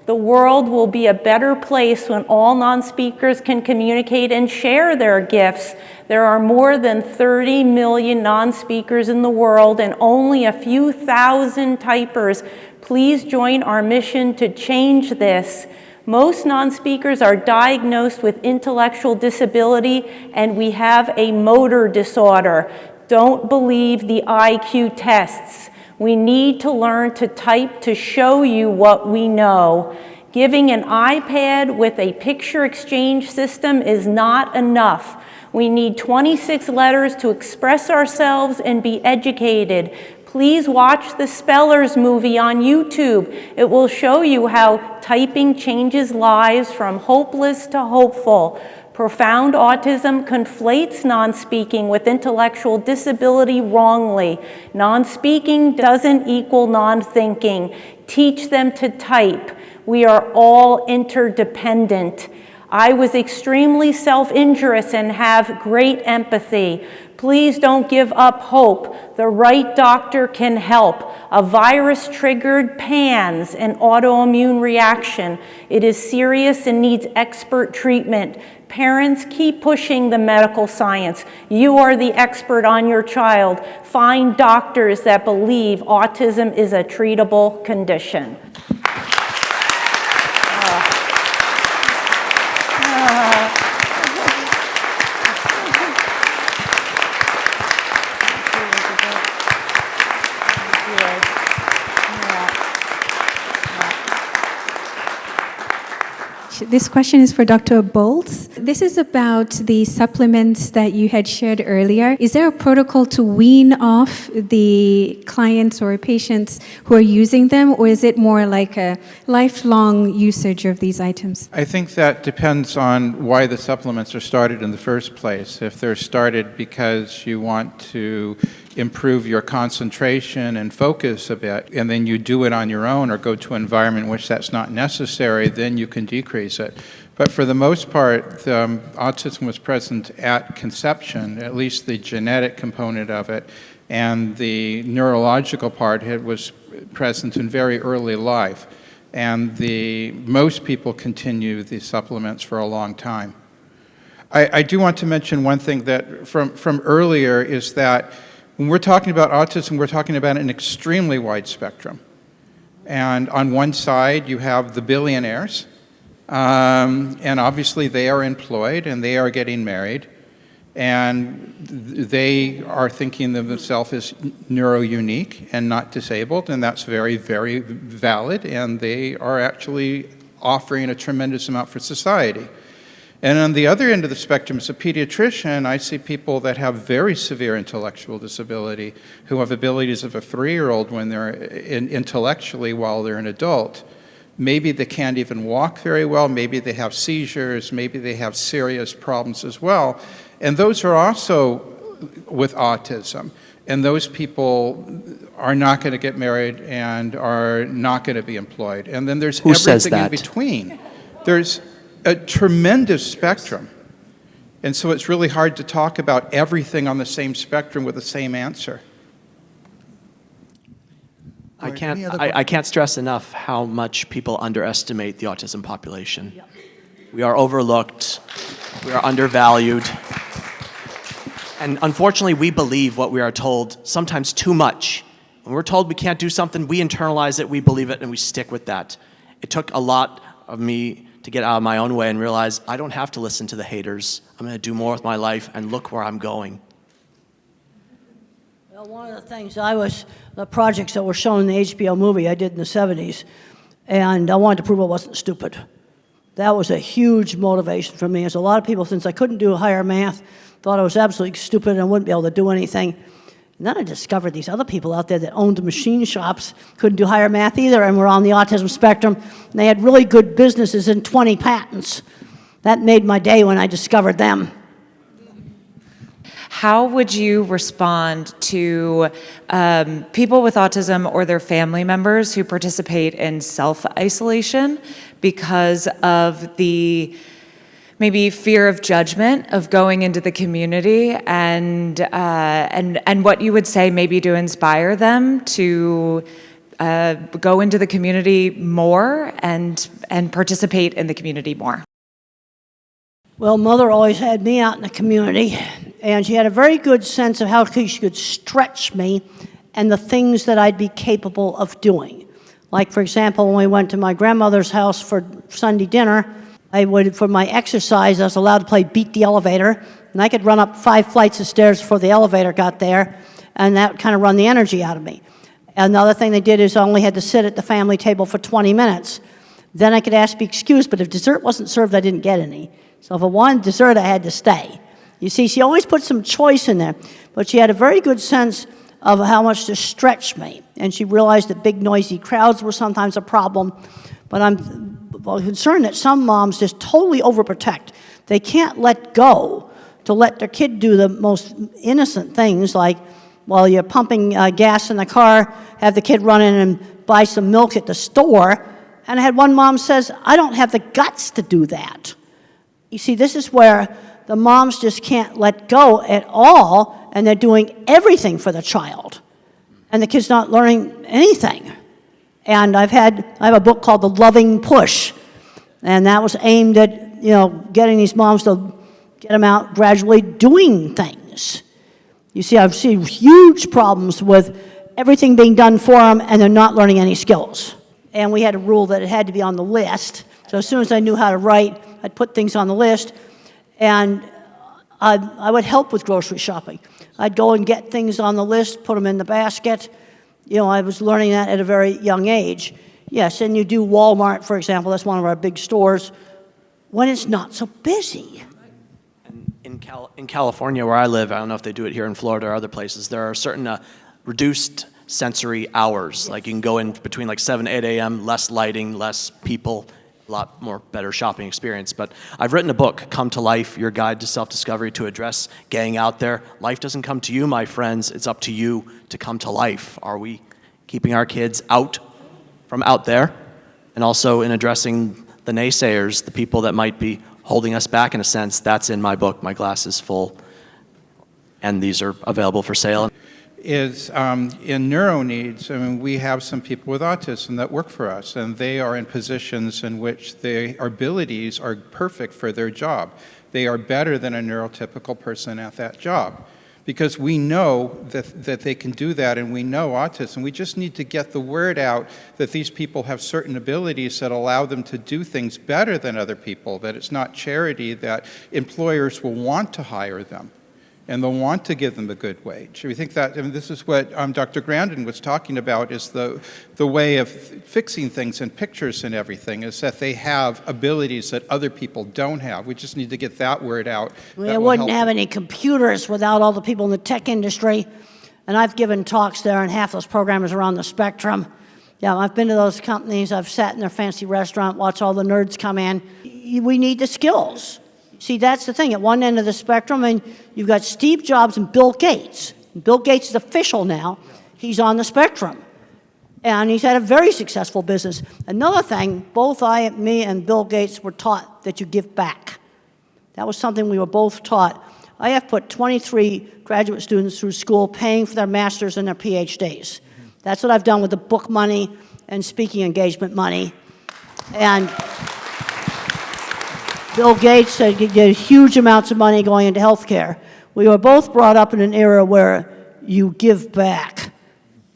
The world will be a better place when all non-speakers can communicate and share their gifts. There are more than 30 million non-speakers in the world and only a few thousand typers. Please join our mission to change this. Most non-speakers are diagnosed with intellectual disability, and we have a motor disorder. Don't believe the IQ tests. We need to learn to type to show you what we know. Giving an iPad with a picture exchange system is not enough. We need 26 letters to express ourselves and be educated. Please watch the Spellers movie on YouTube. It will show you how typing changes lives from hopeless to hopeful. Profound autism conflates non-speaking with intellectual disability wrongly. Non-speaking doesn't equal non-thinking. Teach them to type. We are all interdependent. I was extremely self-injurious and have great empathy. Please don't give up hope. The right doctor can help. A virus triggered PANS, an autoimmune reaction. It is serious and needs expert treatment. Parents, keep pushing the medical science. You are the expert on your child. Find doctors that believe autism is a treatable condition. This question is for Dr. Bolts. This is about the supplements that you had shared earlier. Is there a protocol to wean off the clients or patients who are using them, or is it more like a lifelong usage of these items? I think that depends on why the supplements are started in the first place. If they're started because you want to improve your concentration and focus a bit, and then you do it on your own or go to an environment in which that's not necessary, then you can decrease it. But for the most part, autism was present at conception, at least the genetic component of it, and the neurological part was present in very early life. And most people continue these supplements for a long time. I do want to mention one thing that from earlier is that when we're talking about autism, we're talking about an extremely wide spectrum. And on one side, you have the billionaires, and obviously they are employed and they are getting married, and they are thinking of themselves as neuro-unique and not disabled, and that's very, very valid, and they are actually offering a tremendous amount for society. And on the other end of the spectrum, as a pediatrician, I see people that have very severe intellectual disability who have abilities of a 3-year-old when they're intellectually while they're an adult. Maybe they can't even walk very well, maybe they have seizures, maybe they have serious problems as well. And those are also with autism. And those people are not going to get married and are not going to be employed. And then there's everything in between. There's a tremendous spectrum. And so it's really hard to talk about everything on the same spectrum with the same answer. I can't stress enough how much people underestimate the autism population. Yep. We are overlooked, we are undervalued, and unfortunately we believe what we are told, sometimes too much. When we're told we can't do something, we internalize it, we believe it, and we stick with that. It took a lot of me to get out of my own way and realize I don't have to listen to the haters. I'm going to do more with my life, and look where I'm going. Well, one of the things the projects that were shown in the HBO movie I did in the 70s, and I wanted to prove I wasn't stupid. That was a huge motivation for me, as a lot of people, since I couldn't do higher math, thought I was absolutely stupid and I wouldn't be able to do anything. And then I discovered these other people out there that owned machine shops, couldn't do higher math either, and were on the autism spectrum, and they had really good businesses and 20 patents. That made my day when I discovered them. How would you respond to people with autism or their family members who participate in self-isolation because of the maybe fear of judgment of going into the community, and what you would say maybe to inspire them to go into the community more and participate in the community more. Well, Mother always had me out in the community, and she had a very good sense of how she could stretch me and the things that I'd be capable of doing. Like, for example, when we went to my grandmother's house for Sunday dinner, for my exercise, I was allowed to play Beat the Elevator, and I could run up 5 flights of stairs before the elevator got there, and that would kind of run the energy out of me. Another thing they did is I only had to sit at the family table for 20 minutes. Then I could ask to be excused, but if dessert wasn't served, I didn't get any. So if I wanted dessert, I had to stay. You see, she always put some choice in there, but she had a very good sense of how much to stretch me. And she realized that big, noisy crowds were sometimes a problem. But I'm concerned that some moms just totally overprotect. They can't let go to let their kid do the most innocent things, like while you're pumping gas in the car, have the kid run in and buy some milk at the store. And I had one mom says, I don't have the guts to do that. You see, this is where the moms just can't let go at all, and they're doing everything for the child. And the kid's not learning anything. And I have a book called The Loving Push, and that was aimed at, getting these moms to get them out gradually doing things. You see, I've seen huge problems with everything being done for them, and they're not learning any skills. And we had a rule that it had to be on the list. So as soon as I knew how to write, I'd put things on the list, and I would help with grocery shopping. I'd go and get things on the list, put them in the basket. I was learning that at a very young age. Yes, and you do Walmart, for example, that's one of our big stores, when it's not so busy. In California, where I live, I don't know if they do it here in Florida or other places, there are certain reduced sensory hours. Like you can go in between like 7 to 8 a.m., less lighting, less people, a lot more better shopping experience. But I've written a book, Come to Life, Your Guide to Self-Discovery, to address gang out there. Life doesn't come to you, my friends. It's up to you to come to life. Are we keeping our kids out from out there? And also in addressing the naysayers, the people that might be holding us back in a sense. That's in my book, My Glass is Full. And these are available for sale. Is in neuro needs, we have some people with autism that work for us, and they are in positions in which their abilities are perfect for their job. They are better than a neurotypical person at that job, because we know that they can do that, and we know autism. We just need to get the word out that these people have certain abilities that allow them to do things better than other people, that it's not charity, that employers will want to hire them. And they'll want to give them a good wage. We think that, this is what Dr. Grandin was talking about, is the way of fixing things and pictures and everything, is that they have abilities that other people don't have. We just need to get that word out. We wouldn't have any computers without all the people in the tech industry. And I've given talks there, and half those programmers are on the spectrum. Yeah, I've been to those companies. I've sat in their fancy restaurant, watched all the nerds come in. We need the skills. See, that's the thing. At one end of the spectrum, and you've got Steve Jobs and Bill Gates. Bill Gates is official now. He's on the spectrum. And he's had a very successful business. Another thing, both me and Bill Gates were taught that you give back. That was something we were both taught. I have put 23 graduate students through school paying for their masters and their PhDs. That's what I've done with the book money and speaking engagement money. And Bill Gates said you get huge amounts of money going into healthcare. We were both brought up in an era where you give back,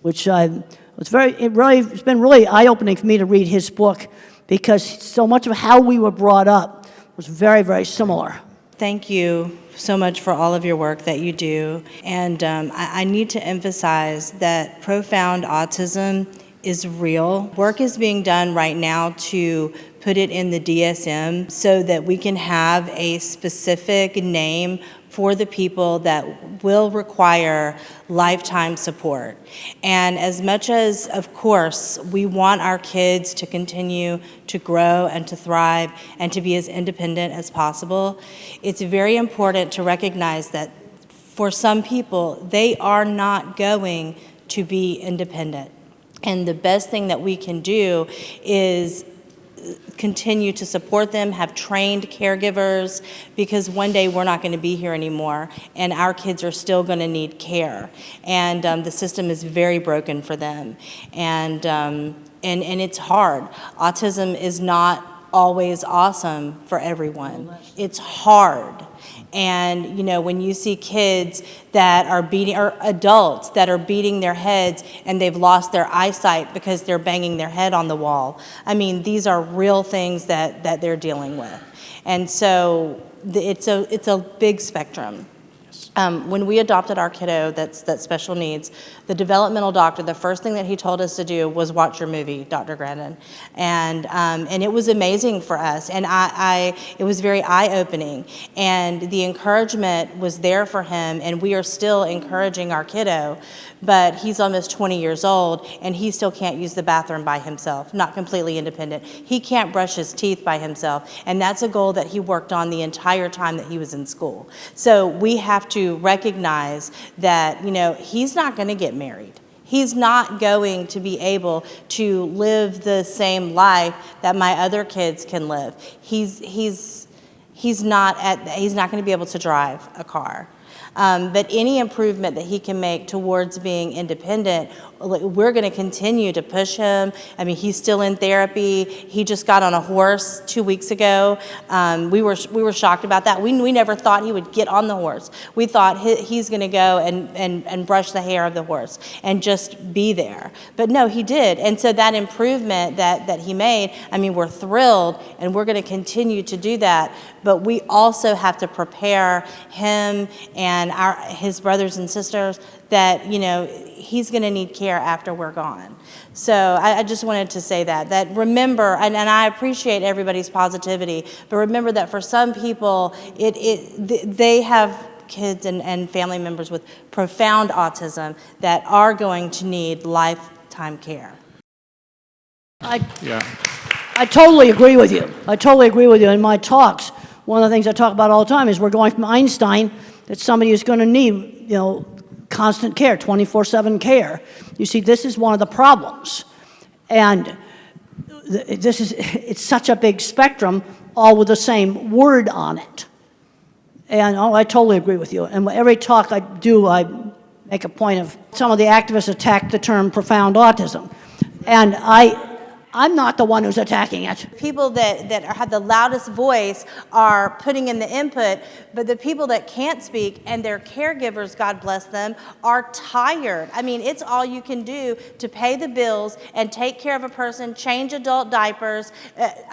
which it's been really eye-opening for me to read his book, because so much of how we were brought up was very, very similar. Thank you so much for all of your work that you do. And I need to emphasize that profound autism is real. Work is being done right now to put it in the DSM so that we can have a specific name for the people that will require lifetime support. And as much as, of course, we want our kids to continue to grow and to thrive and to be as independent as possible, it's very important to recognize that for some people, they are not going to be independent. And the best thing that we can do is continue to support them, have trained caregivers, because one day we're not going to be here anymore, and our kids are still going to need care, and the system is very broken for them, and it's hard. Autism is not always awesome for everyone. It's hard. And, you know, when you see kids that are beating, or adults that are beating their heads and they've lost their eyesight because they're banging their head on the wall, I mean, these are real things that they're dealing with. And so it's a big spectrum. When we adopted our kiddo that's special needs, the developmental doctor, the first thing that he told us to do was watch your movie, Dr. Grandin. And it was amazing for us. And it was very eye-opening. And the encouragement was there for him, and we are still encouraging our kiddo. But he's almost 20 years old, and he still can't use the bathroom by himself, not completely independent. He can't brush his teeth by himself, and that's a goal that he worked on the entire time that he was in school. So we have to recognize that, you know, he's not going to get married. He's not going to be able to live the same life that my other kids can live. He's not going to be able to drive a car. But any improvement that he can make towards being independent, we're going to continue to push him. I mean, he's still in therapy. He just got on a horse 2 weeks ago. We were shocked about that. We never thought he would get on the horse. We thought he's going to go and brush the hair of the horse and just be there. But no, he did. And so that improvement that he made, I mean, we're thrilled, and we're going to continue to do that. But we also have to prepare him and his brothers and sisters that, you know, he's going to need care after we're gone. So I just wanted to say that remember, and I appreciate everybody's positivity, but remember that for some people, they have kids and family members with profound autism that are going to need lifetime care. I totally agree with you. I totally agree with you. In my talks, one of the things I talk about all the time is we're going from Einstein that somebody is going to need, you know, constant care, 24/7 care. You see, this is one of the problems. And it's such a big spectrum, all with the same word on it. And I totally agree with you. And every talk I do, I make a point of, some of the activists attack the term profound autism. And I'm not the one who's attacking it. People that have the loudest voice are putting in the input, but the people that can't speak and their caregivers, God bless them, are tired. I mean, it's all you can do to pay the bills and take care of a person, change adult diapers,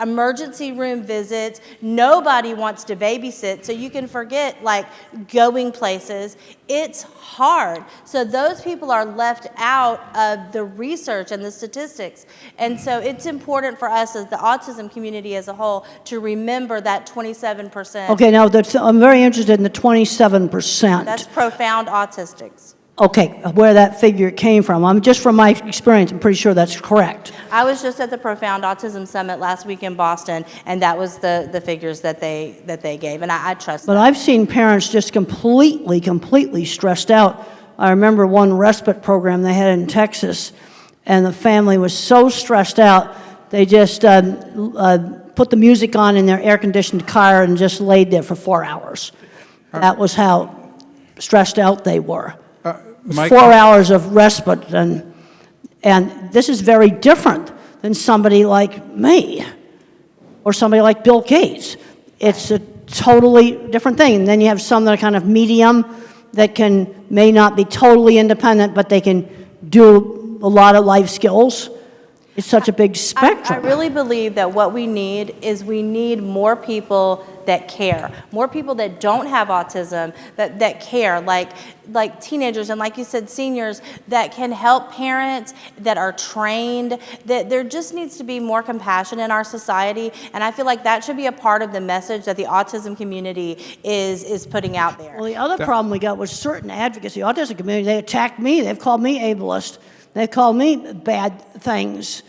emergency room visits. Nobody wants to babysit, so you can forget, like, going places. It's hard. So those people are left out of the research and the statistics. And so it's important for us as the autism community as a whole to remember that 27%. Okay, now I'm very interested in the 27%. That's profound autistics. Okay, where that figure came from. Just from my experience, I'm pretty sure that's correct. I was just at the Profound Autism Summit last week in Boston, and that was the figures that they gave, and I trust But that. I've seen parents just completely stressed out. I remember one respite program they had in Texas, and the family was so stressed out, they just put the music on in their air-conditioned car and just laid there for 4 hours. That was how stressed out they were. 4 hours of respite, and this is very different than somebody like me or somebody like Bill Gates. It's a totally different thing. And then you have some that are kind of medium that may not be totally independent, but they can do a lot of life skills. It's such a big spectrum. I really believe that what we need is more people that care, more people that don't have autism, that care, like teenagers and, like you said, seniors, that can help parents, that are trained, that there just needs to be more compassion in our society, and I feel like that should be a part of the message that the autism community is putting out there. Well, the other problem we got was certain advocacy, autism community, they attacked me, they've called me ableist, they've called me bad things.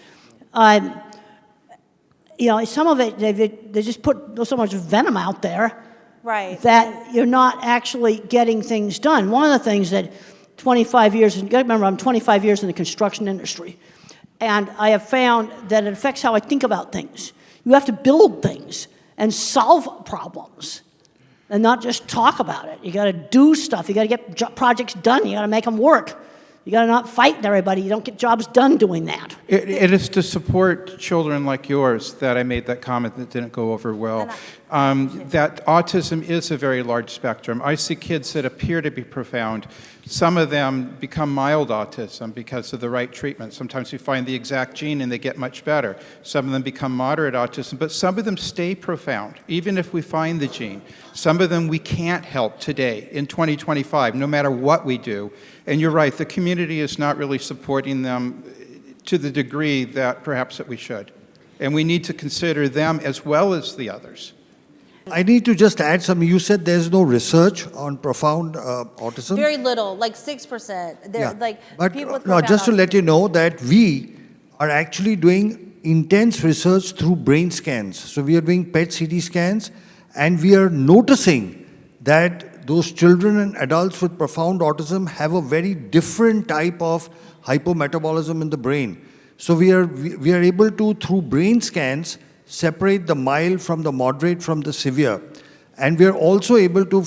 You know, some of it, they just put so much venom out there, right, that you're not actually getting things done. One of the things that 25 years, and you gotta remember I'm 25 years in the construction industry, and I have found that it affects how I think about things. You have to build things and solve problems and not just talk about it. You got to do stuff. You got to get projects done. You got to make them work. You got to not fight everybody. You don't get jobs done doing that. It is to support children like yours that I made that comment that didn't go over well. That autism is a very large spectrum. I see kids that appear to be profound. Some of them become mild autism because of the right treatment. Sometimes we find the exact gene and they get much better. Some of them become moderate autism, but some of them stay profound, even if we find the gene. Some of them we can't help today in 2025, no matter what we do. And you're right, the community is not really supporting them to the degree that perhaps that we should. And we need to consider them as well as the others. I need to just add something. You said there's no research on profound autism. Very little, like 6%. They're like But people with no, profound just to let autism. you know that we are actually doing intense research through brain scans. So we are doing PET CT scans, and we are noticing that those children and adults with profound autism have a very different type of hypometabolism in the brain. So we are able to, through brain scans, separate the mild from the moderate from the severe. And we are also able to,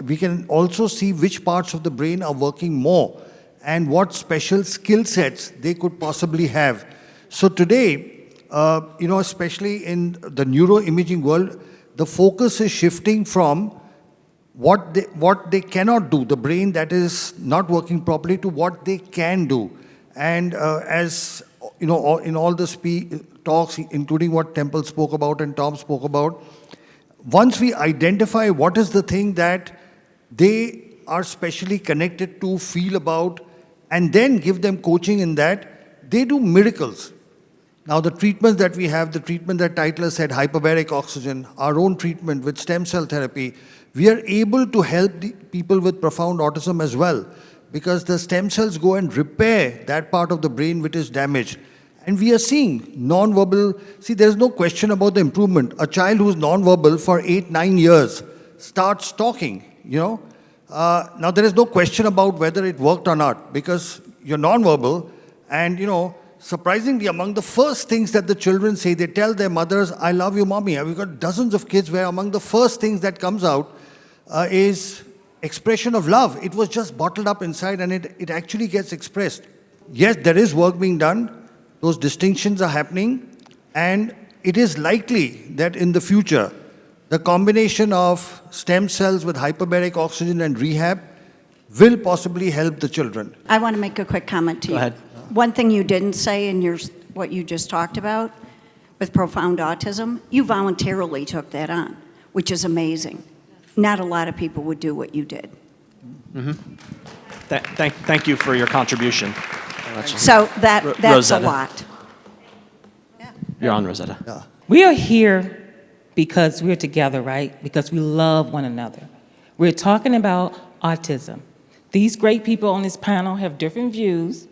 we can also see which parts of the brain are working more and what special skill sets they could possibly have. So today, especially in the neuroimaging world, the focus is shifting from what they cannot do, the brain that is not working properly, to what they can do. And as in all the talks, including what Temple spoke about and Tom spoke about, once we identify what is the thing that they are specially connected to, feel about, and then give them coaching in that, they do miracles. Now, the treatments that we have, the treatment that Titler said, hyperbaric oxygen, our own treatment with stem cell therapy, we are able to help the people with profound autism as well, because the stem cells go and repair that part of the brain which is damaged. And we are seeing non-verbal, there's no question about the improvement. A child who's non-verbal for 8-9 years starts talking, Now, there is no question about whether it worked or not, because you're non-verbal, and, surprisingly, among the first things that the children say, they tell their mothers, "I love you, mommy." We've got dozens of kids where among the first things that comes out is expression of love. It was just bottled up inside, and it actually gets expressed. Yes, there is work being done. Those distinctions are happening, and it is likely that in the future, the combination of stem cells with hyperbaric oxygen and rehab will possibly help the children. I want to make a quick comment to you. Go ahead. One thing you didn't say in what you just talked about with profound autism, you voluntarily took that on, which is amazing. Not a lot of people would do what you did. Mm-hmm. Thank you for your contribution. So that's Rosetta. a lot. You're on, Rosetta. We are here because we're together, right? Because we love one another. We're talking about autism. These great people on this panel have different views,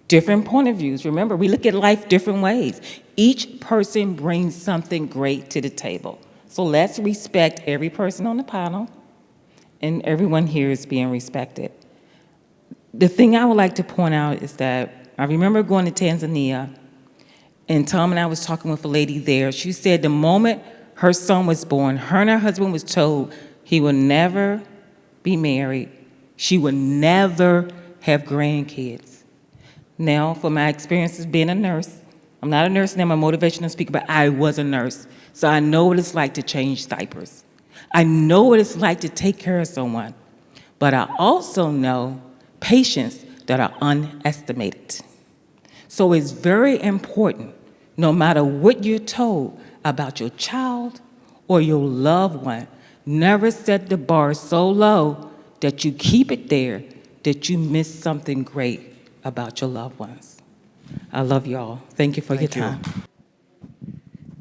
different point of views. Remember, we look at life different ways. Each person brings something great to the table. So let's respect every person on the panel, and everyone here is being respected. The thing I would like to point out is that I remember going to Tanzania, and Tom and I was talking with a lady there. She said the moment her son was born, her and her husband was told he would never be married. She would never have grandkids. Now, from my experience as being a nurse, I'm not a nurse and I'm a motivational speaker, but I was a nurse. So I know what it's like to change diapers. I know what it's like to take care of someone. But I also know patients that are underestimated. So it's very important, no matter what you're told about your child or your loved one, never set the bar so low that you keep it there, that you miss something great about your loved ones. I love you all. Thank you for your time.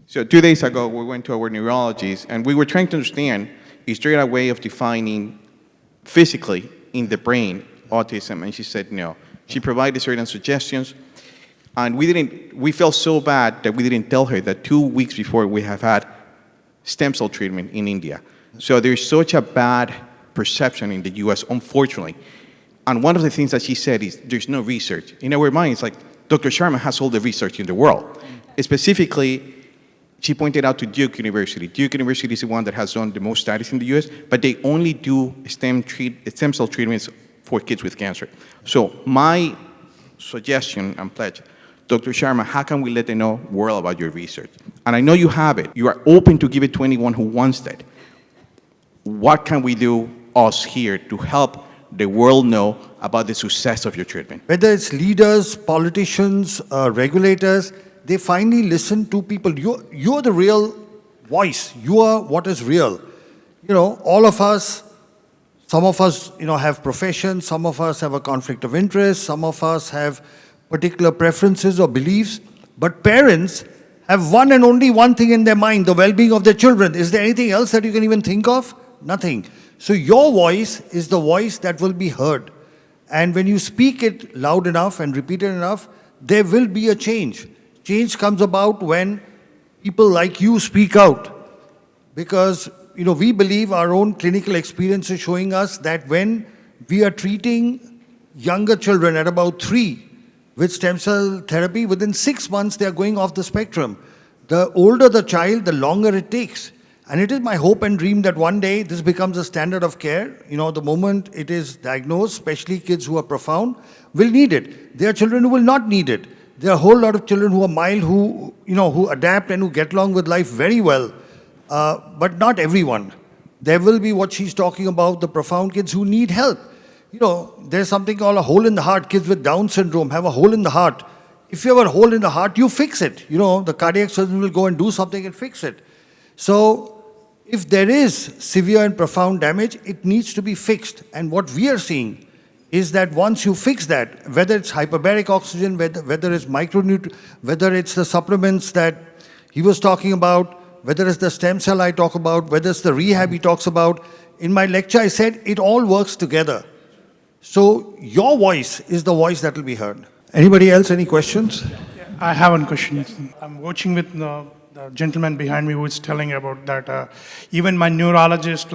So 2 days ago, we went to our neurologist, and we were trying to understand, is there a way of defining physically in the brain autism? And she said no. She provided certain suggestions, and we felt so bad that we didn't tell her that 2 weeks before we have had stem cell treatment in India. So there's such a bad perception in the US, unfortunately. And one of the things that she said is there's no research. In our mind, it's like, Dr. Sharma has all the research in the world. Specifically, she pointed out to Duke University. Duke University is the one that has done the most studies in the US, but they only do stem cell treatments for kids with cancer. So my suggestion and pledge, Dr. Sharma, how can we let the world about your research? And I know you have it. You are open to give it to anyone who wants that. What can we do, us here, to help the world know about the success of your treatment? Whether it's leaders, politicians, regulators, they finally listen to people. You're the real voice. You are what is real. All of us, some of us, have professions, some of us have a conflict of interest, some of us have particular preferences or beliefs, but parents have one and only one thing in their mind, the well-being of their children. Is there anything else that you can even think of? Nothing. So your voice is the voice that will be heard. And when you speak it loud enough and repeat it enough, there will be a change. Change comes about when people like you speak out. Because, we believe our own clinical experience is showing us that when we are treating younger children at about 3 with stem cell therapy, within 6 months they are going off the spectrum. The older the child, the longer it takes. And it is my hope and dream that one day this becomes a standard of care. The moment it is diagnosed, especially kids who are profound, will need it. There are children who will not need it. There are a whole lot of children who are mild, who adapt and who get along with life very well. But not everyone. There will be what she's talking about, the profound kids who need help. There's something called a hole in the heart. Kids with Down syndrome have a hole in the heart. If you have a hole in the heart, you fix it. The cardiac surgeon will go and do something and fix it. So, if there is severe and profound damage, it needs to be fixed. And what we are seeing is that once you fix that, whether it's hyperbaric oxygen, whether it's micronutrients, whether it's the supplements that he was talking about, whether it's the stem cell I talk about, whether it's the rehab he talks about, in my lecture I said it all works together. So your voice is the voice that will be heard. Anybody else, any questions? I have one question. I'm watching with the gentleman behind me who is telling about that. Even my neurologist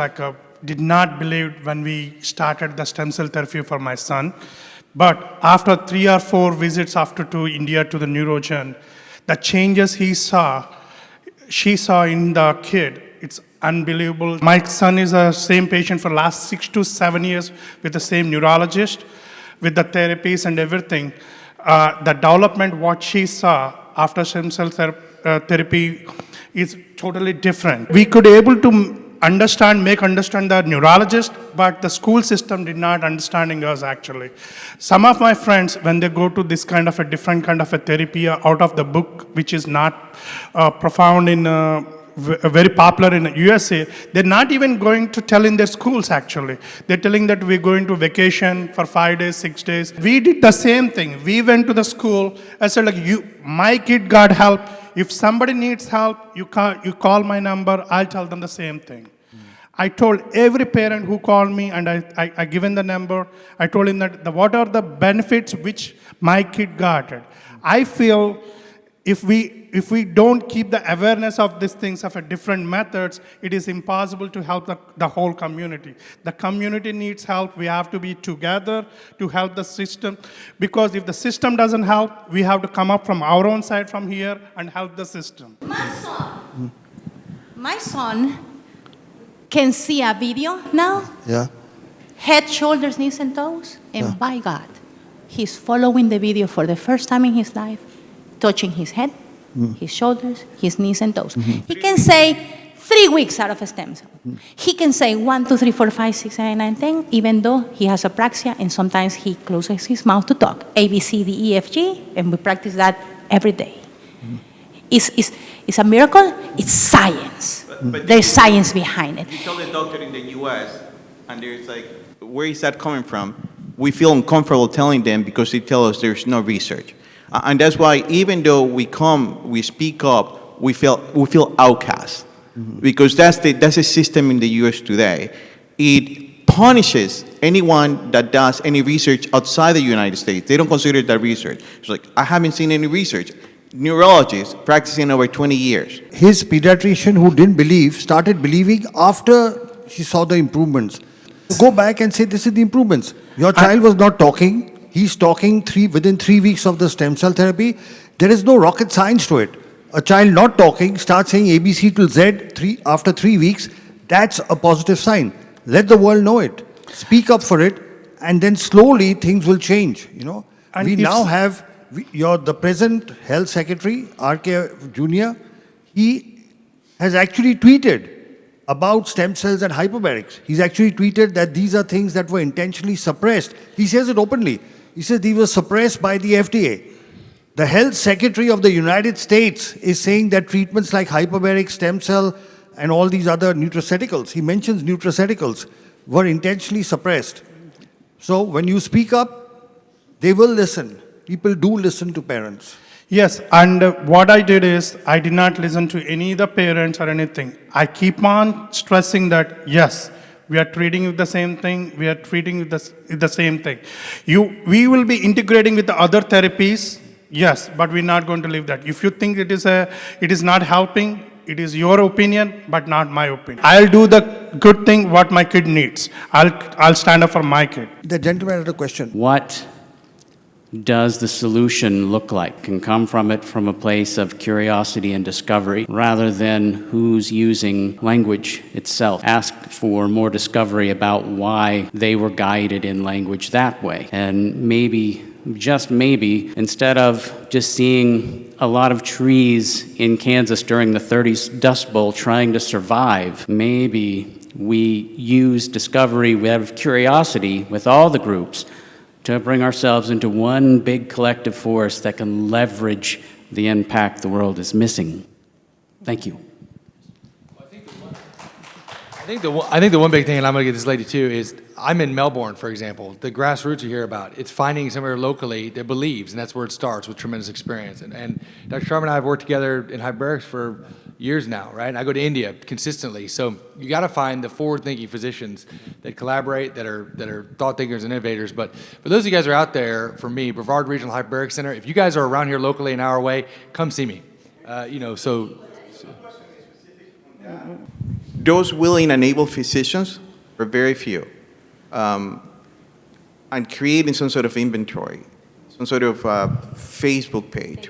did not believe when we started the stem cell therapy for my son. But after 3 or 4 visits to India to the neurogen, the changes she saw in the kid, it's unbelievable. My son is the same patient for the last 6 to 7 years with the same neurologist, with the therapies and everything. The development, what she saw after stem cell therapy is totally different. We could able to make understand the neurologist, but the school system did not understanding us actually. Some of my friends, when they go to this kind of a different kind of a therapy out of the book, which is not profound in very popular in the USA, they're not even going to tell in their schools actually. They're telling that we're going to vacation for 5 days, 6 days. We did the same thing. We went to the school. I said my kid got help. If somebody needs help, you call my number, I'll tell them the same thing. I told every parent who called me, and I given the number, I told him that what are the benefits which my kid got. I feel if we don't keep the awareness of these things, of different methods, it is impossible to help the whole community. The community needs help. We have to be together to help the system. Because if the system doesn't help, we have to come up from our own side from here and help the system. My son can see a video now. Yeah. Head, shoulders, knees, and toes. And by God, he's following the video for the first time in his life, touching his head, his shoulders, his knees and toes. He can say 3 weeks out of a stem cell. He can say 1, 2, 3, 4, 5, 6, 7, 9, 10, even though he has apraxia and sometimes he closes his mouth to talk. A, B, C, D, E, F, G, and we practice that every day. It's a miracle. It's science. But there's science behind it. You tell the doctor in the U.S., and there's where is that coming from? We feel uncomfortable telling them because they tell us there's no research. And that's why even though we speak up, we feel outcast. Because that's the system in the U.S. today. It punishes anyone that does any research outside the United States. They don't consider that research. It's I haven't seen any research. Neurologists practicing over 20 years. His pediatrician who didn't believe started believing after she saw the improvements. Go back and say, this is the improvements. Your child was not talking. He's talking within 3 weeks of the stem cell therapy. There is no rocket science to it. a child not talking, start saying ABC till Z after 3 weeks, that's a positive sign. Let the world know it. Speak up for it, and then slowly things will change, you know. And we if now s- have, the present health secretary, R.K. Jr., he has actually tweeted about stem cells and hyperbarics. He's actually tweeted that these are things that were intentionally suppressed. He says it openly. He says these were suppressed by the FDA. The health secretary of the United States is saying that treatments like hyperbaric stem cell and all these other nutraceuticals, he mentions nutraceuticals, were intentionally suppressed. So when you speak up, they will listen. People do listen to parents. Yes, and what I did is, I did not listen to any of the parents or anything. I keep on stressing that, yes, we are treating with the same thing, we are treating with the same thing. We will be integrating with the other therapies, yes, but we're not going to leave that. If you think it is not helping, it is your opinion, but not my opinion. I'll do the good thing what my kid needs. I'll stand up for my kid. The gentleman had a question. What does the solution look like? Can come from a place of curiosity and discovery rather than who's using language itself. Ask for more discovery about why they were guided in language that way. And maybe, just maybe, instead of just seeing a lot of trees in Kansas during the 30s Dust Bowl trying to survive, maybe we use discovery, we have curiosity with all the groups to bring ourselves into one big collective force that can leverage the impact the world is missing. Thank you. I think the one big thing, and I'm going to get this lady too, is I'm in Melbourne, for example. The grassroots you hear about, it's finding somewhere locally that believes, and that's where it starts with tremendous experience. And Dr. Sharma and I have worked together in hyperbarics for years now, right? And I go to India consistently. So you got to find the forward-thinking physicians that collaborate, that are thought thinkers and innovators. But for those of you guys who are out there, for me, Brevard Regional Hyperbaric Center, if you guys are around here locally an hour away, come see me. Those willing and able physicians are very few. And creating some sort of inventory, some sort of Facebook page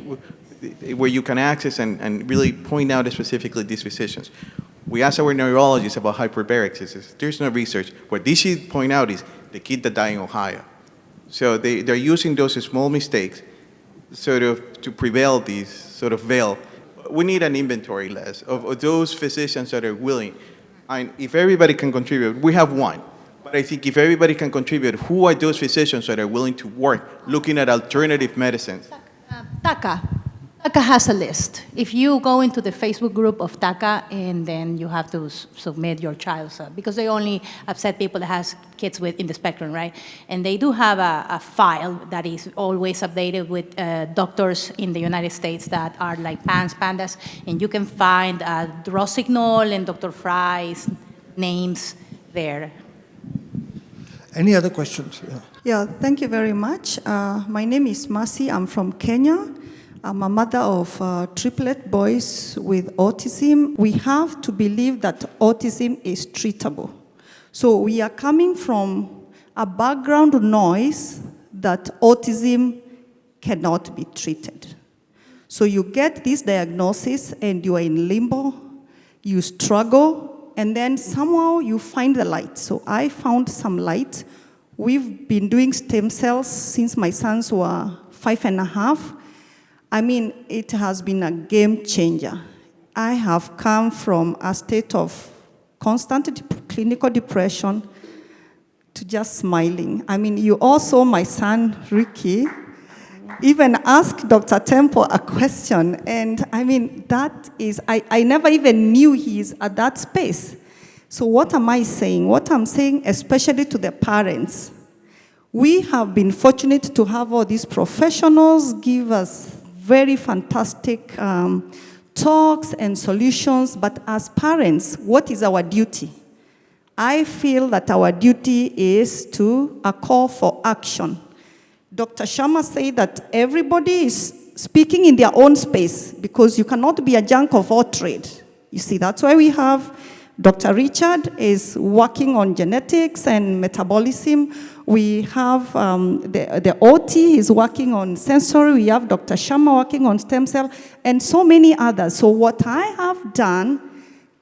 where you can access and really point out specifically these physicians. We asked our neurologists about hyperbarics. There's no research. What they should point out is the kid that died in Ohio. So they're using those small mistakes sort of to prevail these sort of veil. We need an inventory list of those physicians that are willing. And if everybody can contribute, we have one. But I think if everybody can contribute, who are those physicians that are willing to work looking at alternative medicines? TACA has a list. If you go into the Facebook group of TACA, and then you have to submit your child, because they only accept people that has kids in the spectrum, right? And they do have a file that is always updated with doctors in the United States that are like pandas, and you can find Rossignol and Dr. Fry's names there. Any other questions? Yeah, thank you very much. My name is Masi. I'm from Kenya. I'm a mother of triplet boys with autism. We have to believe that autism is treatable. So we are coming from a background noise that autism cannot be treated. So you get this diagnosis and you are in limbo, you struggle, and then somehow you find the light. So I found some light. We've been doing stem cells since my sons were 5.5. I mean, it has been a game changer. I have come from a state of constant clinical depression to just smiling. I mean, you all saw my son, Ricky, even ask Dr. Temple a question. And I mean, that is, I never even knew he's at that space. So what am I saying? What I'm saying, especially to the parents, we have been fortunate to have all these professionals give us very fantastic talks and solutions, but as parents, what is our duty? I feel that our duty is to a call for action. Dr. Sharma said that everybody is speaking in their own space because you cannot be a jack of all trade. You see, that's why we have Dr. Richard is working on genetics and metabolism. We have the OT is working on sensory. We have Dr. Sharma working on stem cell, and so many others. So what I have done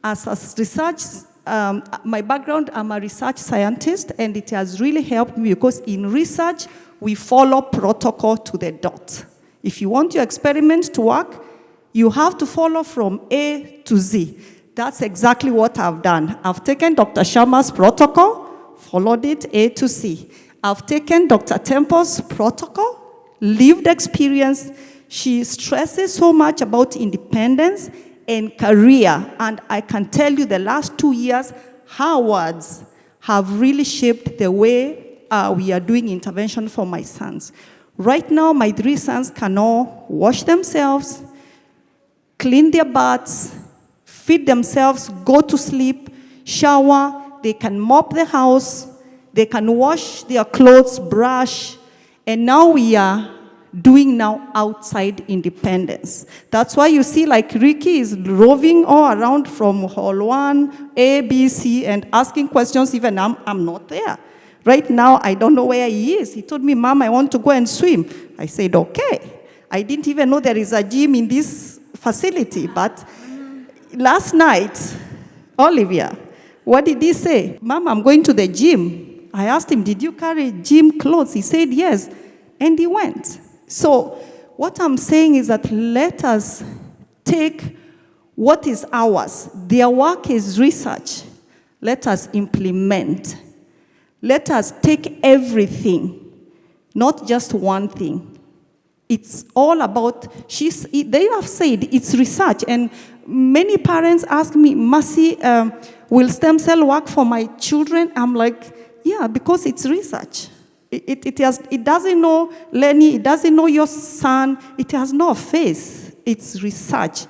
as a research, my background, I'm a research scientist, and it has really helped me because in research, we follow protocol to the dot. If you want your experiment to work, you have to follow from A to Z. That's exactly what I've done. I've taken Dr. Sharma's protocol, followed it A to C. I've taken Dr. Temple's protocol, lived experience. She stresses so much about independence and career. And I can tell you the last 2 years, her words have really shaped the way we are doing intervention for my sons. Right now, my 3 sons can all wash themselves, clean their butts, feed themselves, go to sleep, shower, they can mop the house, they can wash their clothes, brush, and now we are doing now outside independence. That's why you see like Ricky is roving all around from hall 1, A, B, C, and asking questions, even I'm not there. Right now, I don't know where he is. He told me, Mom, I want to go and swim. I said, okay. I didn't even know there is a gym in this facility, but last night, Olivia, what did he say? Mom, I'm going to the gym. I asked him, did you carry gym clothes? He said, yes, and he went. So what I'm saying is that let us take what is ours. Their work is research. Let us implement. Let us take everything, not just one thing. It's all about, they have said it's research, and many parents ask me, Mercy, will stem cell work for my children? I'm like, yeah, because it's research. It doesn't know Lenny, it doesn't know your son, it has no face. It's research.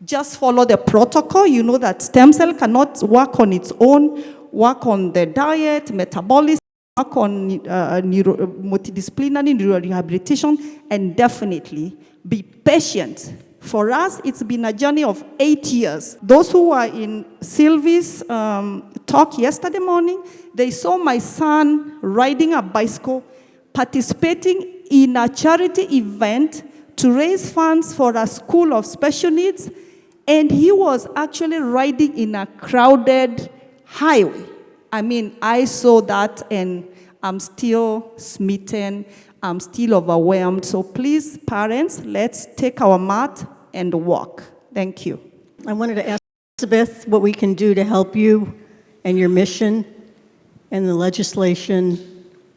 Just follow the protocol. You know that stem cell cannot work on its own, work on the diet, metabolism, work on multidisciplinary neurorehabilitation, and definitely be patient. For us, it's been a journey of 8 years. Those who were in Sylvie's talk yesterday morning, they saw my son riding a bicycle, participating in a charity event to raise funds for a school of special needs, and he was actually riding in a crowded highway. I mean, I saw that, and I'm still smitten. I'm still overwhelmed. So please, parents, let's take our mat and walk. Thank you. I wanted to ask Elizabeth what we can do to help you and your mission and the legislation,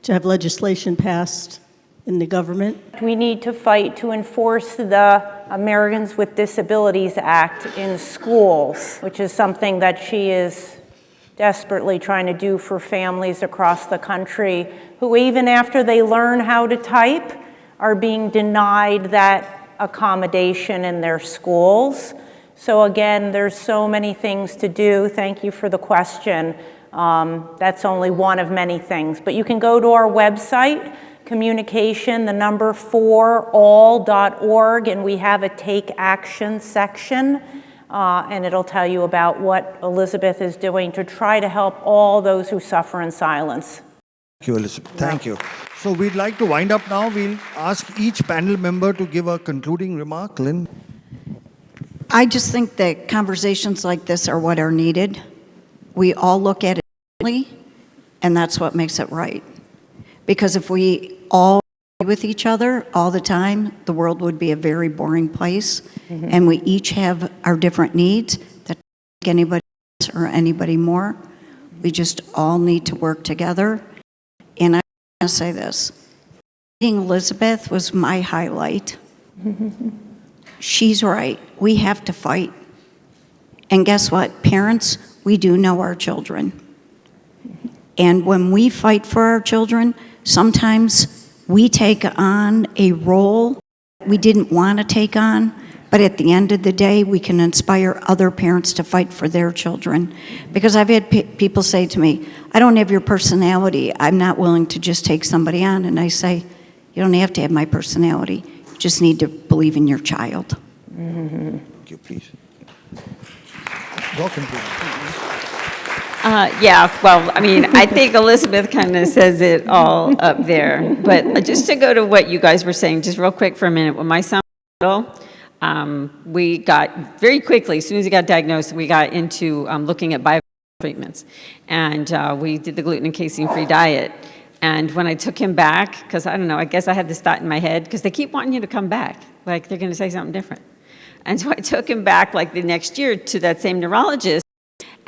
to have legislation passed in the government. We need to fight to enforce the Americans with Disabilities Act in schools, which is something that she is desperately trying to do for families across the country who, even after they learn how to type, are being denied that accommodation in their schools. So again, there's so many things to do. Thank you for the question. That's only one of many things. But you can go to our website, communication, 4all.org, and we have a take action section. And it'll tell you about what Elizabeth is doing to try to help all those who suffer in silence. Thank you, Elizabeth. Thank you. So we'd like to wind up now. We'll ask each panel member to give a concluding remark. Lynn? I just think that conversations like this are what are needed. We all look at it differently, and that's what makes it right. Because if we all agree with each other all the time, the world would be a very boring place. Mm-hmm. And we each have our different needs that make anybody less or anybody more. We just all need to work together. And I want to say this. Meeting Elizabeth was my highlight. She's right. We have to fight. And guess what? Parents, we do know our children. And when we fight for our children, sometimes we take on a role we didn't want to take on, but at the end of the day, we can inspire other parents to fight for their children. Because I've had people say to me, I don't have your personality. I'm not willing to just take somebody on. And I say, you don't have to have my personality. You just need to believe in your child. Thank you, please. Welcome, please. Yeah, well, I mean, I think Elizabeth kind of says it all up there. But just to go to what you guys were saying, just real quick for a minute, when my son was little, we got very quickly, as soon as he got diagnosed, we got into looking at bio treatments. And we did the gluten and casein-free diet. And when I took him back, because I don't know, I guess I had this thought in my head, because they keep wanting you to come back, like they're going to say something different. And so I took him back like the next year to that same neurologist.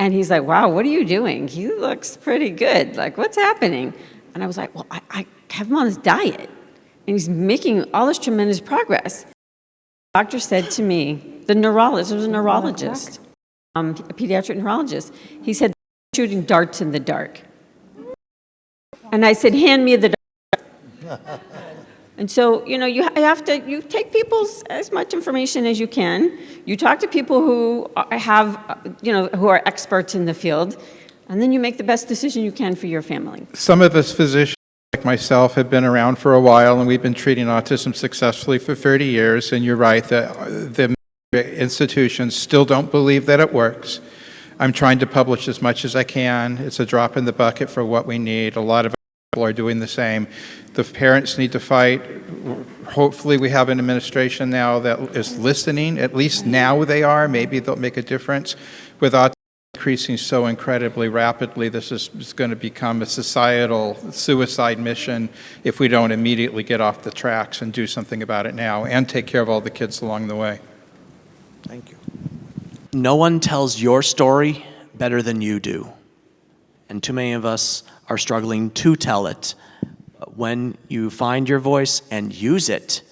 And he's like, wow, what are you doing? He looks pretty good. Like, what's happening? And I was like, well, I have him on his diet. And he's making all this tremendous progress. The doctor said to me, the neurologist, it was a neurologist, a pediatric neurologist, he said, shooting darts in the dark. And I said, hand me the dart. And so, you know, you take people's as much information as you can. You talk to people who have, who are experts in the field, and then you make the best decision you can for your family. Some of us physicians, like myself, have been around for a while, and we've been treating autism successfully for 30 years, and you're right, the institutions still don't believe that it works. I'm trying to publish as much as I can. It's a drop in the bucket for what we need. A lot of people are doing the same. The parents need to fight. Hopefully we have an administration now that is listening. At least now they are. Maybe they'll make a difference. With autism increasing so incredibly rapidly, this is going to become a societal suicide mission if we don't immediately get off the tracks and do something about it now and take care of all the kids along the way. Thank you. No one tells your story better than you do. And too many of us are struggling to tell it. When you find your voice and use it,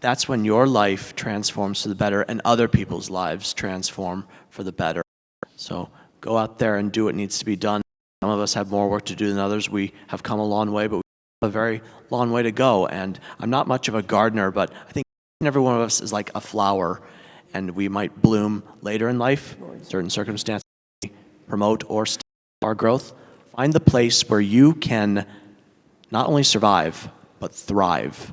that's when your life transforms for the better and other people's lives transform for the better. So go out there and do what needs to be done. Some of us have more work to do than others. We have come a long way, but we have a very long way to go. And I'm not much of a gardener, but I think every one of us is like a flower, and we might bloom later in life, certain circumstances promote or stop our growth. Find the place where you can not only survive, but thrive.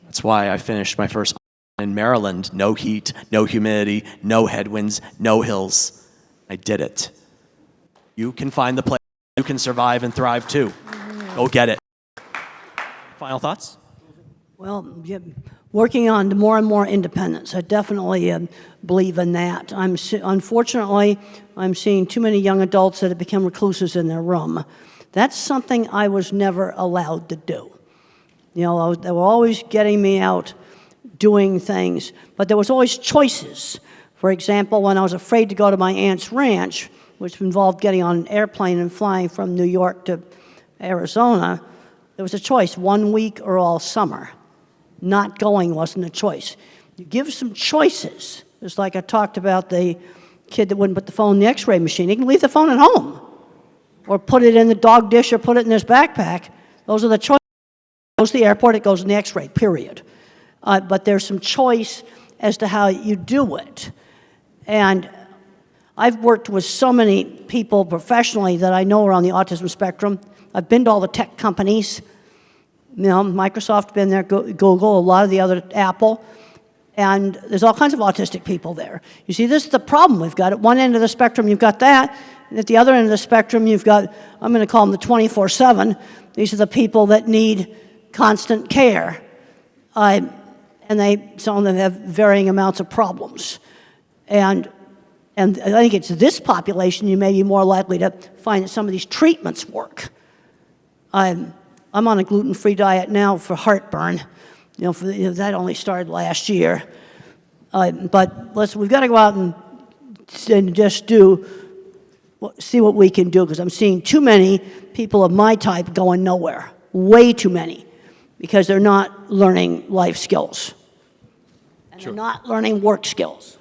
That's why I finished my first in Maryland. No heat, no humidity, no headwinds, no hills. I did it. You can find the place you can survive and thrive too. Go get it. Final thoughts? Well, yeah, working on more and more independence. I definitely believe in that. Unfortunately, I'm seeing too many young adults that have become recluses in their room. That's something I was never allowed to do. You know, they were always getting me out doing things, but there was always choices. For example, when I was afraid to go to my aunt's ranch, which involved getting on an airplane and flying from New York to Arizona, there was a choice, 1 week or all summer. Not going wasn't a choice. You give some choices. It's like I talked about the kid that wouldn't put the phone in the x-ray machine. He can leave the phone at home or put it in the dog dish or put it in his backpack. Those are the choices. It goes to the airport, it goes in the x-ray, period. But there's some choice as to how you do it. And I've worked with so many people professionally that I know are on the autism spectrum. I've been to all the tech companies. You know, Microsoft, been there, Google, a lot of the other, Apple, and there's all kinds of autistic people there. You see, this is the problem we've got. At one end of the spectrum, you've got that, and at the other end of the spectrum, you've got, I'm going to call them the 24/7. These are the people that need constant care, and some of them have varying amounts of problems. And I think it's this population you may be more likely to find that some of these treatments work. I'm on a gluten-free diet now for heartburn. That only started last year. But we've got to go out and just see what we can do, because I'm seeing too many people of my type going nowhere. Way too many, because they're not learning life skills. And they're not learning work skills.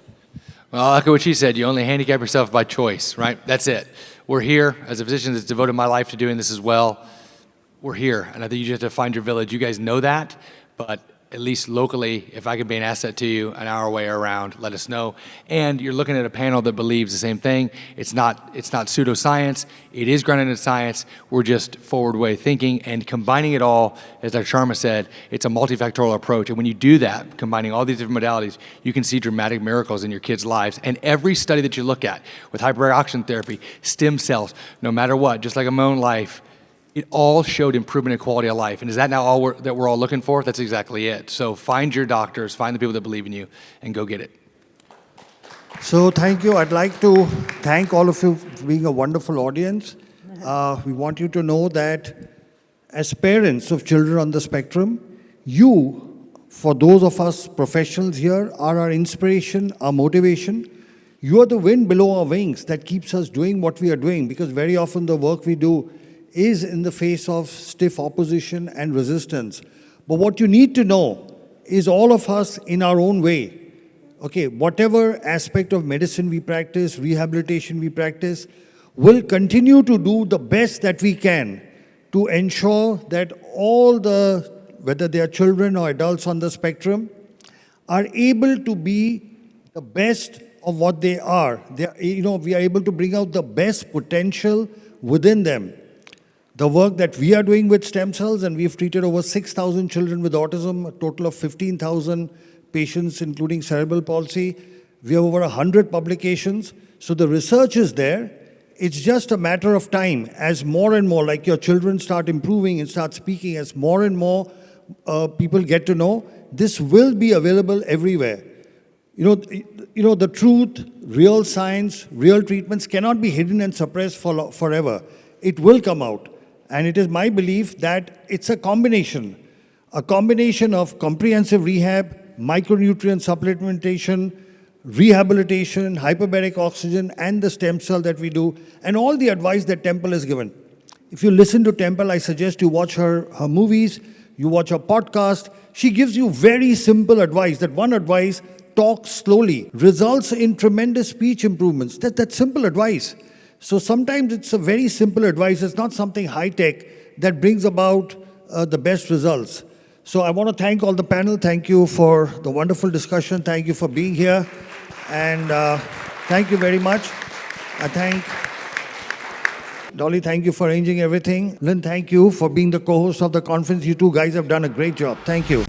Well, I echo what she said. You only handicap yourself by choice, right? That's it. We're here as a physician that's devoted my life to doing this as well. We're here, and I think you just have to find your village. You guys know that, but at least locally, if I could be an asset to you an hour away or around, let us know. And you're looking at a panel that believes the same thing. It's not pseudoscience. It is grounded in science. We're just forward way thinking and combining it all, as Dr. Sharma said, it's a multifactorial approach. And when you do that, combining all these different modalities, you can see dramatic miracles in your kids' lives. And every study that you look at with hyperbaric oxygen therapy, stem cells, no matter what, just like in my own life, it all showed improvement in quality of life. And is that now all that we're all looking for? That's exactly it. So find your doctors, find the people that believe in you, and go get it. So thank you. I'd like to thank all of you for being a wonderful audience. We want you to know that as parents of children on the spectrum, you, for those of us professionals here, are our inspiration, our motivation. You are the wind below our wings that keeps us doing what we are doing, because very often the work we do is in the face of stiff opposition and resistance. But what you need to know is all of us in our own way, okay, whatever aspect of medicine we practice, rehabilitation we practice, will continue to do the best that we can to ensure that all the, whether they are children or adults on the spectrum, are able to be the best of what they are. We are able to bring out the best potential within them. The work that we are doing with stem cells, and we've treated over 6,000 children with autism, a total of 15,000 patients, including cerebral palsy. We have over 100 publications. So the research is there. It's just a matter of time as more and more, like your children start improving and start speaking, as more and more people get to know, this will be available everywhere. The truth, real science, real treatments cannot be hidden and suppressed forever. It will come out. And it is my belief that it's a combination of comprehensive rehab, micronutrient supplementation, rehabilitation, hyperbaric oxygen, and the stem cell that we do, and all the advice that Temple has given. If you listen to Temple, I suggest you watch her movies, you watch her podcast. She gives you very simple advice. That one advice, talk slowly, results in tremendous speech improvements. That's simple advice. So sometimes it's a very simple advice. It's not something high-tech that brings about the best results. So I want to thank all the panel. Thank you for the wonderful discussion. Thank you for being here. And thank you very much. I thank Dolly, thank you for arranging everything. Lynn, thank you for being the co-host of the conference. You two guys have done a great job. Thank you.